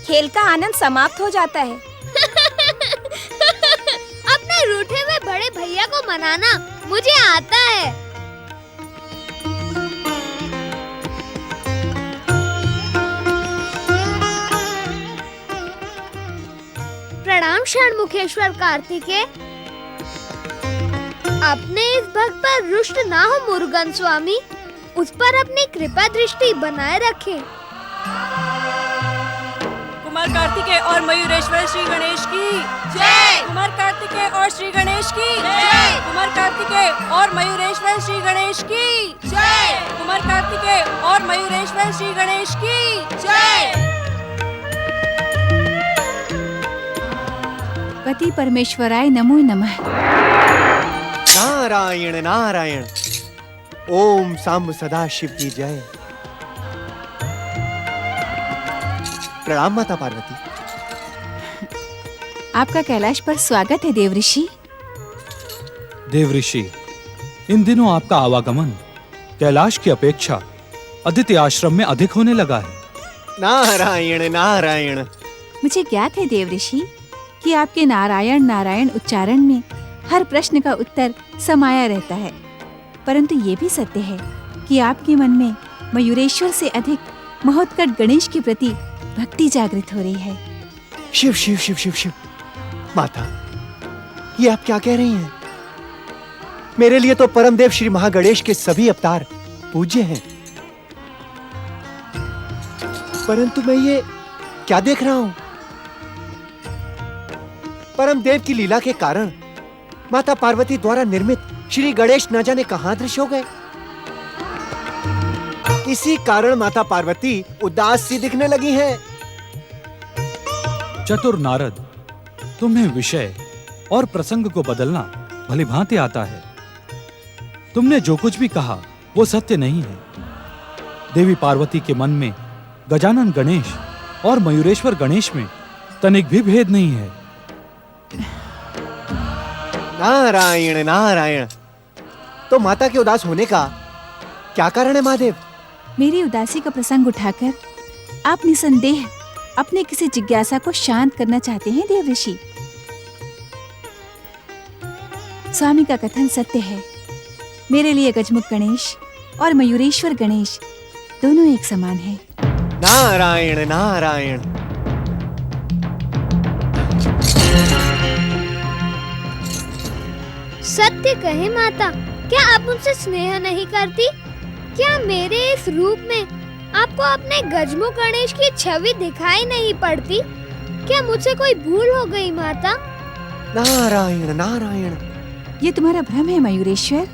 खेल का आनंद समाप्त हो जाता है। अपने रूठे हुए बड़े भैया को मनाना मुझे आता है। प्रणाम षणमुखेश्वर कार्तिकेय। अपने इस भक्त पर रुष्ट ना हो मुरुगन स्वामी, उस पर अपनी कृपा दृष्टि बनाए रखें। कुमार कार्तिकेय और मयूरेश्वर श्री गणेश की जय। कुमार कार्तिकेय और श्री गणेश की जय। कुमार कार्तिकेय और मयूरेश्वर श्री गणेश की जय। कुमार कार्तिकेय और मयूरेश्वर श्री गणेश की जय। पति परमेश्वराय नमो नमः। नारायण नारायण। ओम सांब सदा शिव की जय। प्रणाम माता पार्वती। आपका कैलाश पर स्वागत है देवऋषि। देवऋषि, इन दिनों आपका आवागमन कैलाश की अपेक्षा अदिति आश्रम में अधिक होने लगा है। नारायण नारायण। मुझे ज्ञात है देवऋषि कि आपके नारायण नारायण उच्चारण में हर प्रश्न का उत्तर समाया रहता है, परंतु ये भी सत्य है कि आपके मन में मयूरेश्वर से अधिक महोत्कट गणेश के प्रति भक्ति जागृत हो रही है। शिव शिव शिव शिव शिव। माता, ये आप क्या कह रही हैं? मेरे लिए तो परमदेव श्री महागणेश के सभी अवतार पूज्य हैं, परंतु मैं ये क्या देख रहा हूं? परमदेव की लीला के कारण माता पार्वती द्वारा निर्मित श्री गणेश न जाने कहां दृश्य हो गए। इसी कारण माता पार्वती उदास सी दिखने लगी हैं। चतुर नारद, तुम्हें विषय और प्रसंग को बदलना भलीभांति आता है। तुमने जो कुछ भी कहा वो सत्य नहीं है। देवी पार्वती के मन में गजानन गणेश और मयूरेश्वर गणेश में तनिक भी भेद नहीं है। नारायण नारायण। तो माता के उदास होने का क्या कारण है महादेव? मेरी उदासी का प्रसंग उठाकर आप निसंदेह अपने किसी जिज्ञासा को शांत करना चाहते हैं देवऋषि। स्वामी का कथन सत्य है। मेरे लिए गजमुख गणेश और मयूरेश्वर गणेश दोनों एक समान हैं। नारायण नारायण। सत्य कहे माता, क्या आप उनसे स्नेह नहीं करती? क्या मेरे इस रूप में आपको अपने गजमुख गणेश की छवि दिखाई नहीं पड़ती? क्या मुझसे कोई भूल हो गई माता? नारायण नारायण। ये तुम्हारा भ्रम है मयूरेश्वर।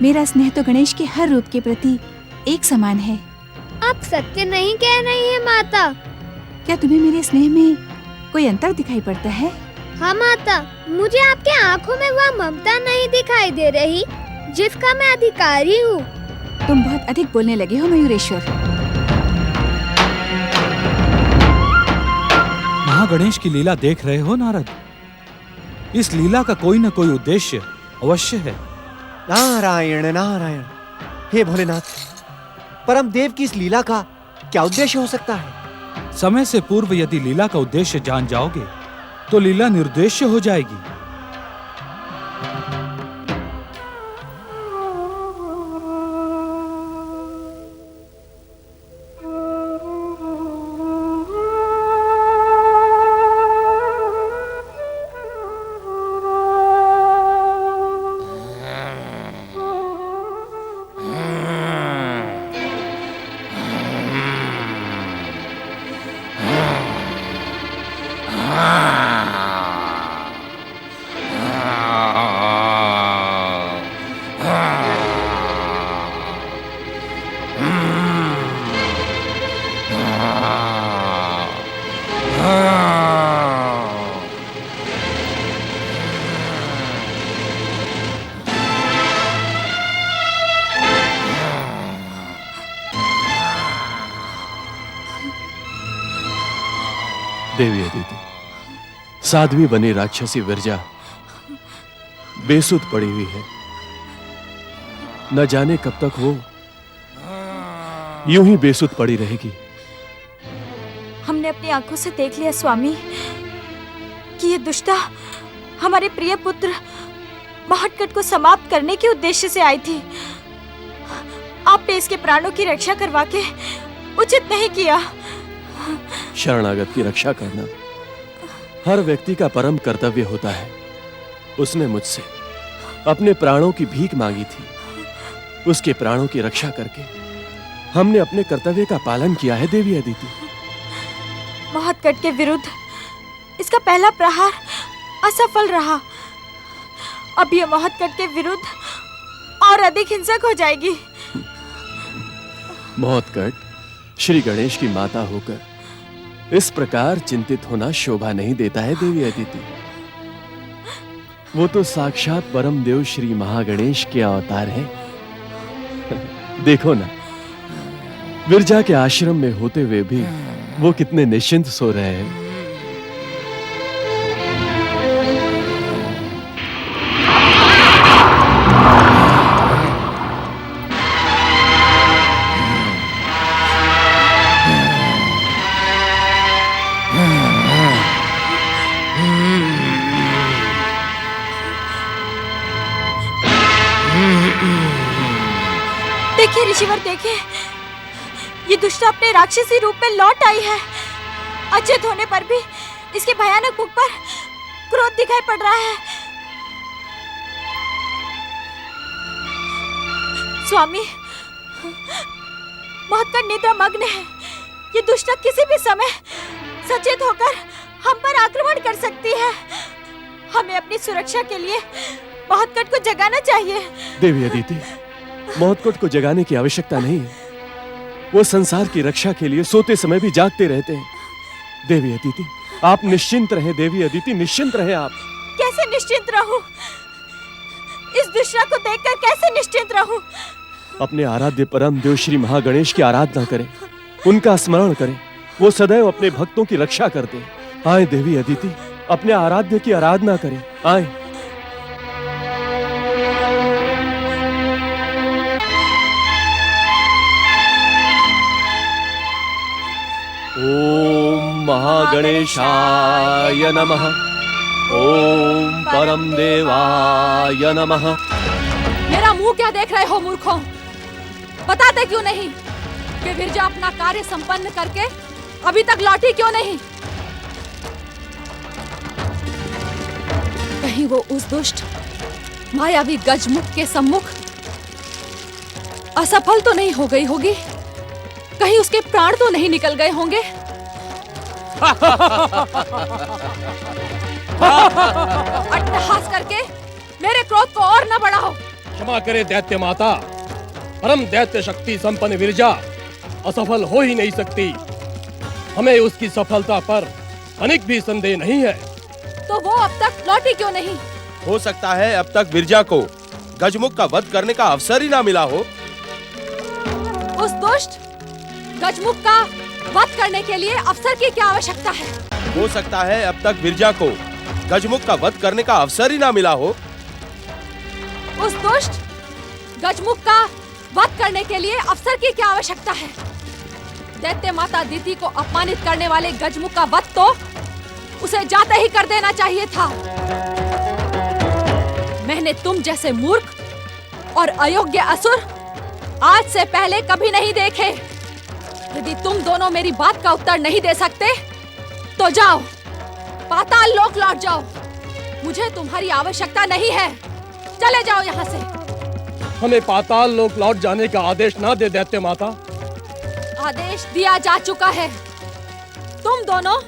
मेरा स्नेह तो गणेश के हर रूप के प्रति एक समान है। आप सत्य नहीं कह रही हैं माता। क्या तुम्हें मेरे स्नेह में कोई अंतर दिखाई पड़ता है? हाँ माता, मुझे आपके आंखों में वह ममता नहीं दिखाई दे रही जिसका मैं अधिकारी हूँ। तुम बहुत अधिक बोलने लगे हो मयूरेश्वर। महागणेश की लीला देख रहे हो नारद? इस लीला का कोई न कोई उद्देश्य अवश्य है। नारायण नारायण। हे भोलेनाथ, परम देव की इस लीला का क्या उद्देश्य हो सकता है? समय से पूर्व यदि लीला का उद्देश्य जान जाओगे तो लीला निर्देश्य हो जाएगी। देवी अदिति, साध्वी बनी राक्षसी विरजा बेसुध पड़ी हुई है। न जाने कब तक वो यूं ही बेसुध पड़ी रहेगी। हमने अपनी आंखों से देख लिया स्वामी कि ये दुष्टा हमारे प्रिय पुत्र महटकट को समाप्त करने के उद्देश्य से आई थी। आपने इसके प्राणों की रक्षा करवा के उचित नहीं किया। शरणागत की रक्षा करना हर व्यक्ति का परम कर्तव्य होता है। उसने मुझसे अपने प्राणों की भीख मांगी थी। उसके प्राणों की रक्षा करके हमने अपने कर्तव्य का पालन किया है देवी अदिति। महटकट के विरुद्ध इसका पहला प्रहार असफल रहा। अब ये महटकट के विरुद्ध और अधिक हिंसक हो जाएगी। महटकट श्री गणेश की माता होकर इस प्रकार चिंतित होना शोभा नहीं देता है देवी अदिति। वो तो साक्षात परम देव श्री महागणेश के अवतार है। देखो ना, विरजा के आश्रम में होते हुए भी वो कितने निश्चिंत सो रहे हैं। देखिए ऋषिवर, देखिए, ये दुष्टा अपने राक्षसी रूप में लौट आई है। अचेत होने पर भी इसके भयानक मुख पर क्रोध दिखाई पड़ रहा है। स्वामी, महटकट निद्रा मग्न है। ये दुष्टा किसी भी समय सचेत होकर हम पर आक्रमण कर सकती है। हमें अपनी सुरक्षा के लिए महटकट को जगाना चाहिए। देवी अदिति, महटकट को जगाने की आवश्यकता नहीं है। वो संसार की रक्षा के लिए सोते समय भी जागते रहते हैं। देवी अदिति, आप निश्चिंत रहे। देवी अदिति, निश्चिंत रहे आप। कैसे निश्चिंत रहूं? इस दुष्टा को देखकर कैसे निश्चिंत रहूं? अपने आराध्य परम देव श्री महागणेश की आराधना करें, उनका स्मरण करें। वो सदैव अपने भक्तों की रक्षा करते हैं। आए देवी अदिति, अपने आराध्य की आराधना करें। आए। ओम महागणेशाय नमः। ओम परम देवाय नमः। मेरा मुंह क्या देख रहे हो मूर्खों? बताते क्यों नहीं कि विरजा अपना कार्य संपन्न करके अभी तक लौटी क्यों नहीं? कहीं वो उस दुष्ट मायावी गजमुख के सम्मुख असफल तो नहीं हो गई होगी? कहीं उसके प्राण तो नहीं निकल गए होंगे? अट्टहास करके मेरे क्रोध को और न बढ़ाओ। क्षमा करे दैत्य माता। परम दैत्य शक्ति संपन्न विरजा असफल हो ही नहीं सकती। हमें उसकी सफलता पर अनेक भी संदेह नहीं है। तो वो अब तक लौटी क्यों नहीं? हो सकता है अब तक विरजा को गजमुख का वध करने का अवसर ही ना मिला हो। उस दुष्ट गजमुख का वध करने के लिए अवसर की क्या आवश्यकता है? हो सकता है अब तक विरजा को गजमुख का वध करने का अवसर ही ना मिला हो। उस दुष्ट गजमुख का वध करने के लिए अवसर की क्या आवश्यकता है? दैत्य माता दिति को अपमानित करने वाले गजमुख का वध तो उसे जाते ही कर देना चाहिए था। मैंने तुम जैसे मूर्ख और अयोग्य असुर आज से पहले कभी नहीं देखे। यदि तुम दोनों मेरी बात का उत्तर नहीं दे सकते तो जाओ, पाताल लोक लौट जाओ। मुझे तुम्हारी आवश्यकता नहीं है, चले जाओ यहाँ से। हमें पाताल लोक लौट जाने का आदेश ना दे दैत्य माता। आदेश दिया जा चुका है। तुम दोनों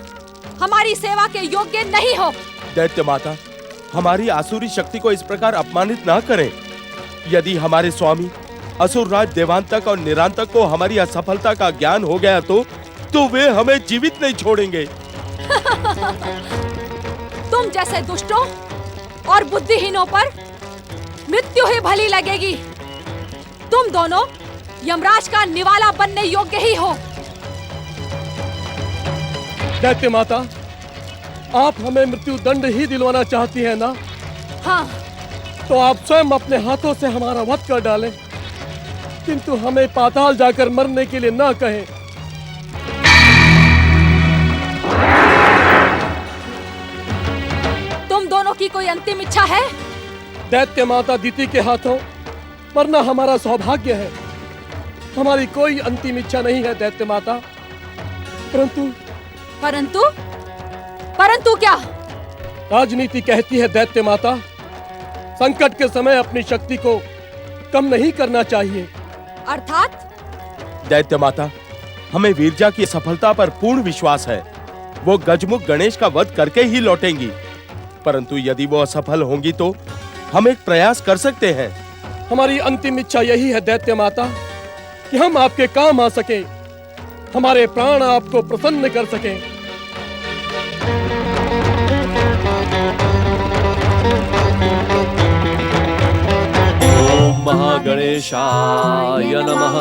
हमारी सेवा के योग्य नहीं हो। दैत्य माता, हमारी आसुरी शक्ति को इस प्रकार अपमानित ना करें। यदि हमारे स्वामी असुरराज देवांतक और निरांतक को हमारी असफलता का ज्ञान हो गया तो वे हमें जीवित नहीं छोड़ेंगे। तुम जैसे दुष्टों और बुद्धिहीनों पर मृत्यु ही भली लगेगी। तुम दोनों यमराज का निवाला बनने योग्य ही हो। दैत्य माता, आप हमें मृत्यु दंड ही दिलवाना चाहती हैं ना? हाँ। तो आप स्वयं अपने हाथों से हमारा वध कर डालें, किंतु हमें पाताल जाकर मरने के लिए ना कहें। तुम दोनों की कोई अंतिम इच्छा है? दैत्य माता दिति के हाथों मरना हमारा सौभाग्य है। हमारी कोई अंतिम इच्छा नहीं है दैत्य माता। परंतु क्या? राजनीति कहती है दैत्य माता, संकट के समय अपनी शक्ति को कम नहीं करना चाहिए। अर्थात? दैत्य माता, हमें विरजा की सफलता पर पूर्ण विश्वास है। वो गजमुख गणेश का वध करके ही लौटेंगी। परंतु यदि वो असफल होंगी तो हम एक प्रयास कर सकते हैं। हमारी अंतिम इच्छा यही है दैत्य माता कि हम आपके काम आ सके, हमारे प्राण आपको प्रसन्न कर सकें। ओम महागणेशाय नमः।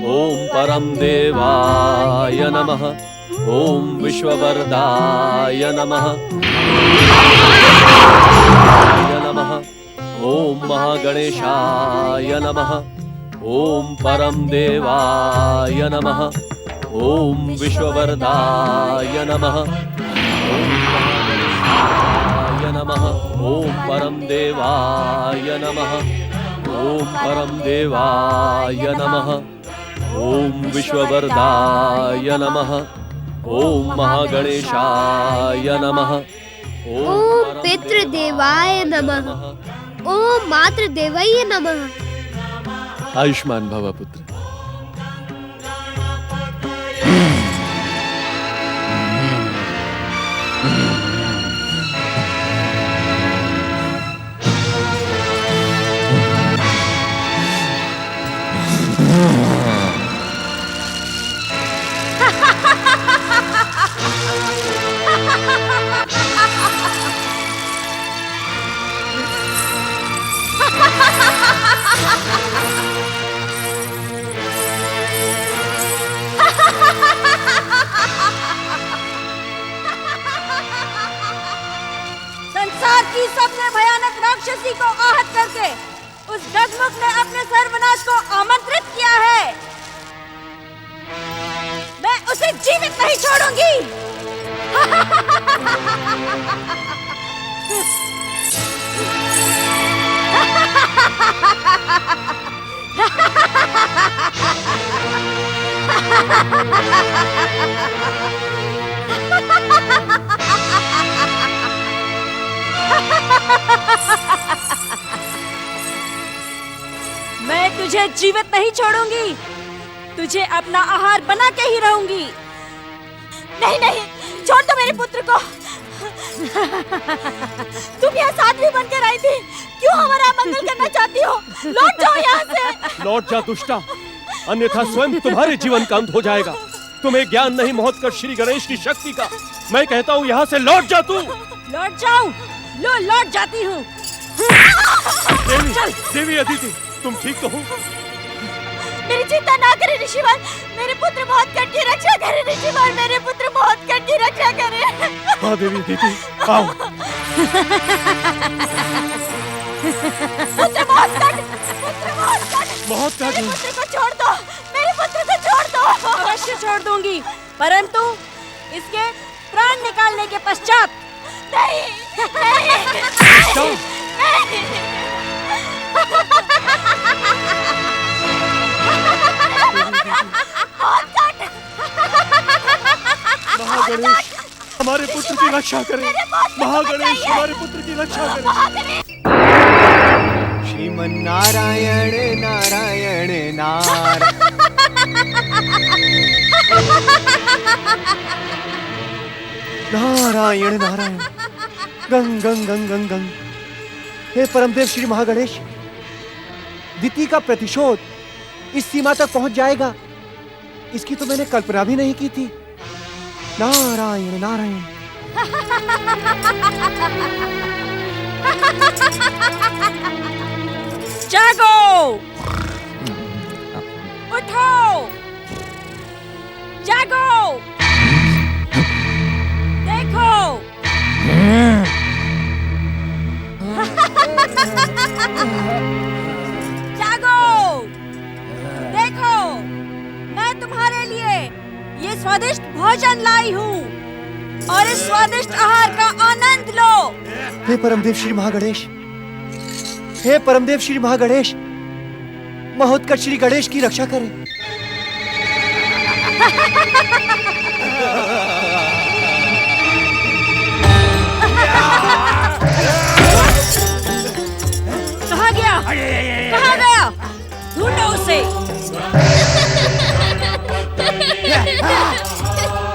ओम परम देवाय नमः। ओम विश्ववरदाय नमः। ओम महागणेशाय नमः। ओम परम देवाय नमः। ओम विश्ववरदाय नमः। ओम महागणेशाय नमः। ओम परम देवाय नमः। ओम परम देवाय नमः। ओम विश्ववरदाय नमः। ओम महागणेशाय नमः। ओम पितृदेवाय नमः। ओम मातृदेवाय नमः। आयुष्मान भव पुत्र। संसार की सबसे भयानक राक्षसी को आहत करके उस गजमुख ने अपने सर्वनाश को आमंत्रित किया है। मैं उसे जीवित नहीं छोड़ूंगी। मैं तुझे जीवित नहीं छोड़ूंगी। तुझे अपना आहार बना के ही रहूंगी। नहीं नहीं, छोड़ दो मेरे पुत्र को। तुम यहाँ साध्वी बनकर आई थी, क्यों हमारा मंगल करना चाहती हो? लौट जाओ यहाँ से। लौट जा दुष्टा, अन्यथा स्वयं तुम्हारे जीवन का अंत हो जाएगा। तुम्हें ज्ञान नहीं महोत्कर्ष श्री गणेश की शक्ति का। मैं कहता हूँ यहाँ से लौट जा तू। लौट जाऊं? लो लौट जाती हूँ। देवी, देवी अदिति, तुम ठीक तो हो? मेरी चिंता ना करें ऋषिवर, मेरे पुत्र महोत्कट की रक्षा करें ऋषिवर, मेरे पुत्र महोत्कट की रक्षा करें। हाँ देवी अदिति, आओ। पुत्र महोत्कट, पुत्र महोत्कट, महोत्कट, मेरे पुत्र को छोड़ दो, मेरे पुत्र को छोड़ दो। अवश्य छोड़ दूंगी, परंतु इसके प्राण निकालने के पश्चात। नहीं, नहीं, नहीं। महागणेश हमारे पुत्र की रक्षा करें, महागणेश हमारे पुत्र की रक्षा करें। श्रीमन नारायण नारायण नारायण। नारायण नारायण गंग गंग गंग गंग गंग। हे परमदेव श्री महागणेश, दिति का प्रतिशोध इस सीमा तक पहुंच जाएगा, इसकी तो मैंने कल्पना भी नहीं की थी। नारायण नारायण। जागो, उठो, जागो, देखो। जागो, देखो, मैं तुम्हारे लिए ये स्वादिष्ट भोजन लाई हूँ और इस स्वादिष्ट आहार का आनंद लो। हे परमदेव श्री महागणेश, हे परमदेव श्री महागणेश, महोत्कट श्री गणेश की रक्षा करें। कहाँ गया? कहाँ गया? ढूंढो उसे।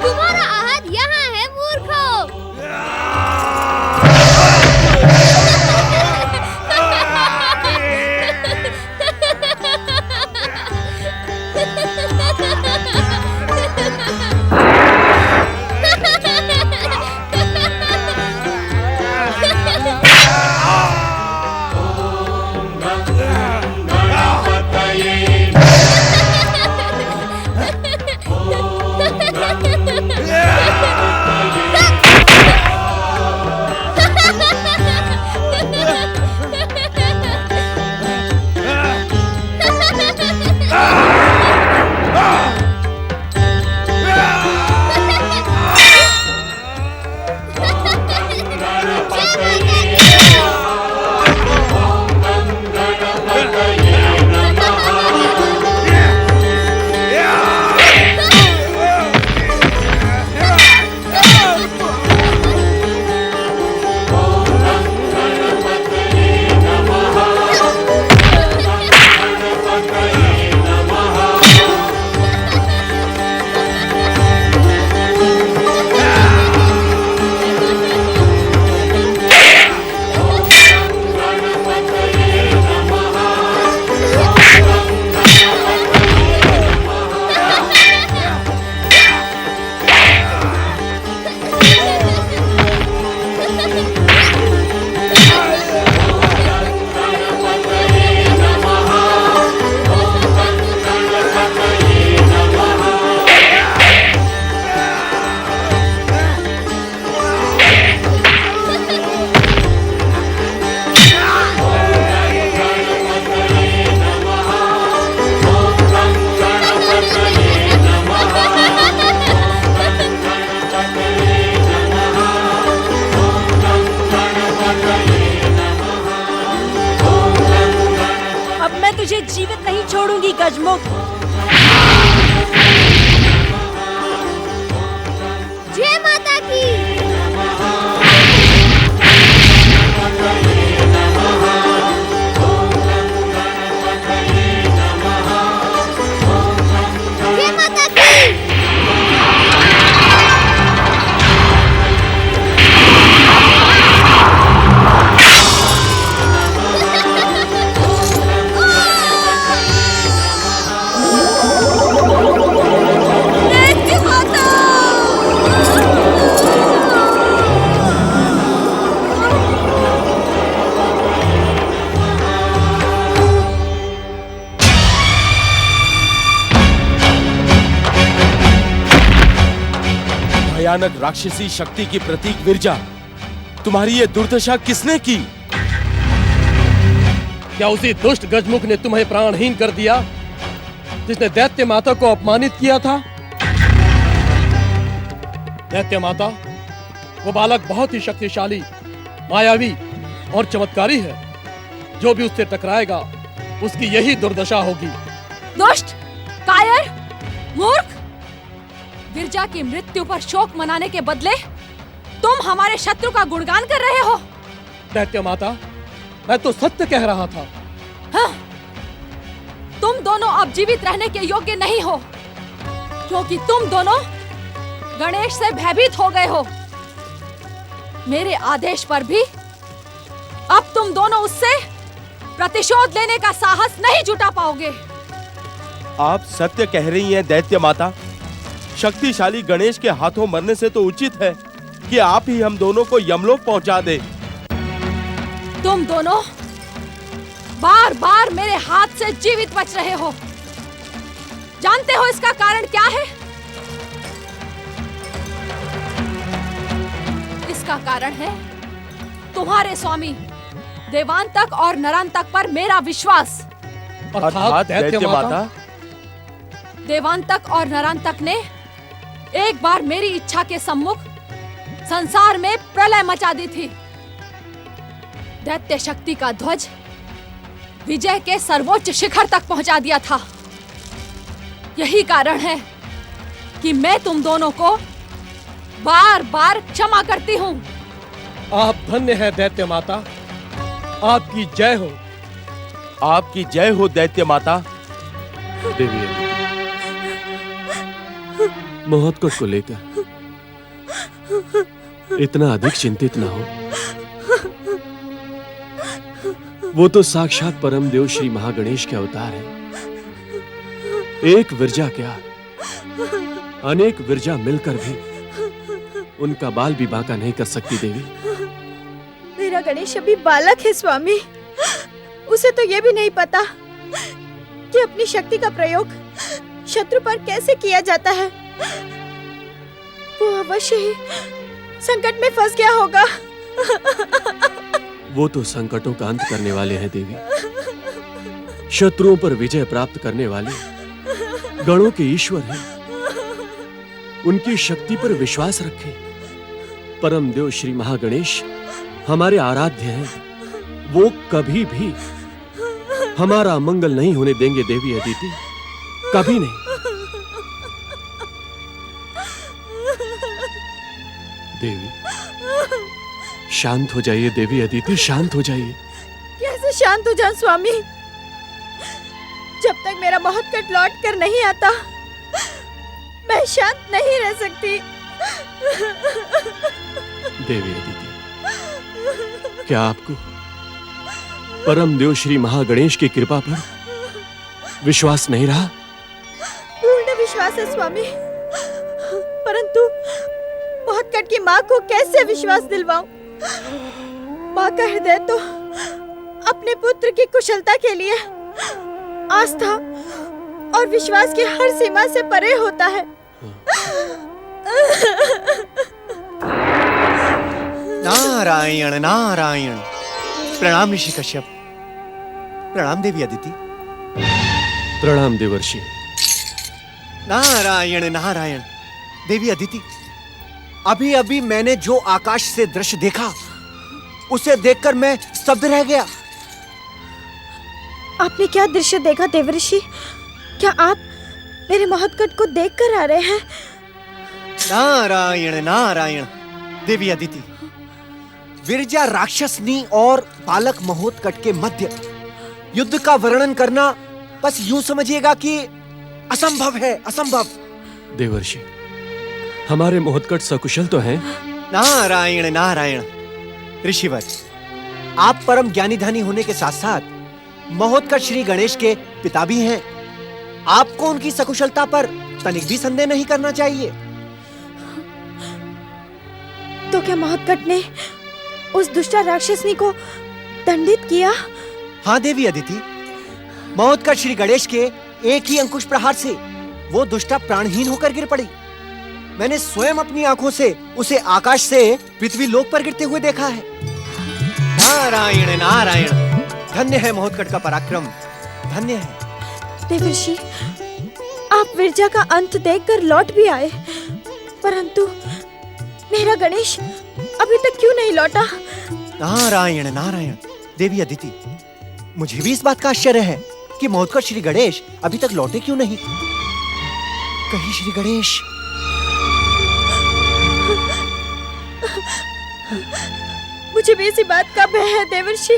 तुम्हारा आहार यहाँ है मूर्खों। भयानक राक्षसी शक्ति की प्रतीक विरजा, तुम्हारी ये दुर्दशा किसने की? क्या उसी दुष्ट गजमुख ने तुम्हें प्राणहीन कर दिया, जिसने दैत्य माता को अपमानित किया था? दैत्य माता, वो बालक बहुत ही शक्तिशाली, मायावी और चमत्कारी है। जो भी उससे टकराएगा उसकी यही दुर्दशा होगी। दुष्ट, कायर, मूर्ख! विरजा की मृत्यु पर शोक मनाने के बदले तुम हमारे शत्रु का गुणगान कर रहे हो। दैत्य माता, मैं तो सत्य कह रहा था। हाँ, तुम दोनों अब जीवित रहने के योग्य नहीं हो, क्योंकि तुम दोनों गणेश से भयभीत हो गए हो। मेरे आदेश पर भी अब तुम दोनों उससे प्रतिशोध लेने का साहस नहीं जुटा पाओगे। आप सत्य कह रही हैं दैत्य माता। शक्तिशाली गणेश के हाथों मरने से तो उचित है कि आप ही हम दोनों को यमलोक पहुंचा दे। तुम दोनों बार बार मेरे हाथ से जीवित बच रहे हो। जानते हो इसका कारण क्या है? इसका कारण है तुम्हारे स्वामी देवांतक और नरांतक पर मेरा विश्वास। अर्थात दैत्य माता, देवांतक और नरांतक ने एक बार मेरी इच्छा के सम्मुख संसार में प्रलय मचा दी थी। दैत्य शक्ति का ध्वज विजय के सर्वोच्च शिखर तक पहुंचा दिया था। यही कारण है कि मैं तुम दोनों को बार बार क्षमा करती हूँ। आप धन्य है दैत्य माता, आपकी जय हो। आपकी जय हो दैत्य माता। देवी महोत्कट को लेकर इतना अधिक चिंतित ना हो। वो तो साक्षात परम देव श्री महागणेश के अवतार है। एक विरजा क्या, अनेक विरजा मिलकर भी उनका बाल भी बांका नहीं कर सकती देवी। मेरा गणेश अभी बालक है स्वामी। उसे तो ये भी नहीं पता कि अपनी शक्ति का प्रयोग शत्रु पर कैसे किया जाता है। वो अवश्य ही संकट में फंस गया होगा। वो तो संकटों का अंत करने वाले हैं देवी। शत्रुओं पर विजय प्राप्त करने वाले गणों के ईश्वर हैं। उनकी शक्ति पर विश्वास रखें। परम देव श्री महागणेश हमारे आराध्य हैं। वो कभी भी हमारा अमंगल नहीं होने देंगे देवी अदिति, कभी नहीं। देवी शांत हो जाइए देवी अदिति, शांत हो जाइए। कैसे शांत हो जाऊं स्वामी? जब तक मेरा महोत्कट लौट कर नहीं आता मैं शांत नहीं रह सकती। देवी अदिति, क्या आपको परम देव श्री महागणेश की कृपा पर विश्वास नहीं रहा? पूर्ण विश्वास है स्वामी, परंतु महोत्कट की माँ को कैसे विश्वास दिलवाऊं? माँ का हृदय तो अपने पुत्र की कुशलता के लिए आस्था और विश्वास की हर सीमा से परे होता है। नारायण नारायण। प्रणाम ऋषि कश्यप। प्रणाम देवी अदिति। प्रणाम देवर्षि। नारायण नारायण। देवी अदिति, अभी अभी मैंने जो आकाश से दृश्य देखा उसे देखकर मैं स्तब्ध रह गया। आपने क्या दृश्य देखा देवर्षि? क्या आप मेरे महोत्कट को देखकर आ रहे हैं? नारायण नारायण। देवी अदिति, विरजा राक्षसनी और बालक महोत्कट के मध्य युद्ध का वर्णन करना बस यूं समझिएगा कि असंभव है, असंभव। देवर्षि, हमारे महोत्कट सकुशल तो हैं? नारायण नारायण। ऋषिवर, आप परम ज्ञानी धनी होने के साथ साथ महोत्कट श्री गणेश के पिता भी हैं। आपको उनकी सकुशलता पर तनिक भी संदेह नहीं करना चाहिए। तो क्या महोत्कट ने उस दुष्टा राक्षसनी को दंडित किया? हाँ देवी अदिति, महोत्कट श्री गणेश के एक ही अंकुश प्रहार से वो दुष्टा प्राणहीन होकर गिर पड़ी। मैंने स्वयं अपनी आंखों से उसे आकाश से पृथ्वी लोक पर गिरते हुए देखा है। नारायण नारायण, धन्य है महोत्कट का पराक्रम, धन्य है। देवर्षि, आप विरजा का अंत देखकर लौट भी आए, परंतु मेरा गणेश अभी तक क्यों नहीं लौटा? नारायण नारायण, देवी अदिति, मुझे भी इस बात का आश्चर्य है कि महोत्कट श्री गणेश अभी तक लौटे क्यों नहीं। कहीं श्री गणेश मुझे भी इसी बात का भय है देवर्षि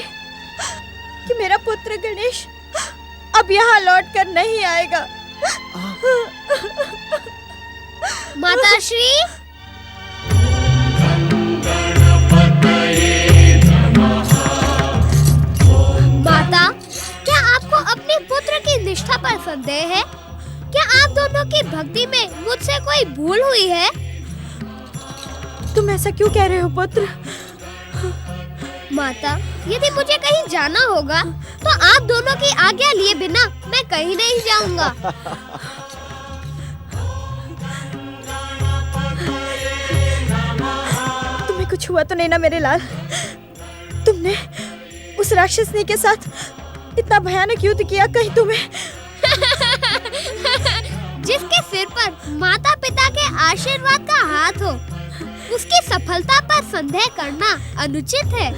कि मेरा पुत्र गणेश अब यहाँ लौट कर नहीं आएगा। माता श्री, माता, क्या आपको अपने पुत्र की निष्ठा पर संदेह है? क्या आप दोनों की भक्ति में मुझसे कोई भूल हुई है? तुम ऐसा क्यों कह रहे हो पुत्र? माता, यदि मुझे कहीं जाना होगा तो आप दोनों की आज्ञा लिए बिना मैं कहीं नहीं जाऊंगा। तुम्हें कुछ हुआ तो नहीं ना मेरे लाल? तुमने उस राक्षसनी के साथ इतना भयानक युद्ध किया, कहीं तुम्हें जिसके सिर पर माता पिता के आशीर्वाद का हाथ हो, उसकी सफलता पर संदेह करना अनुचित है।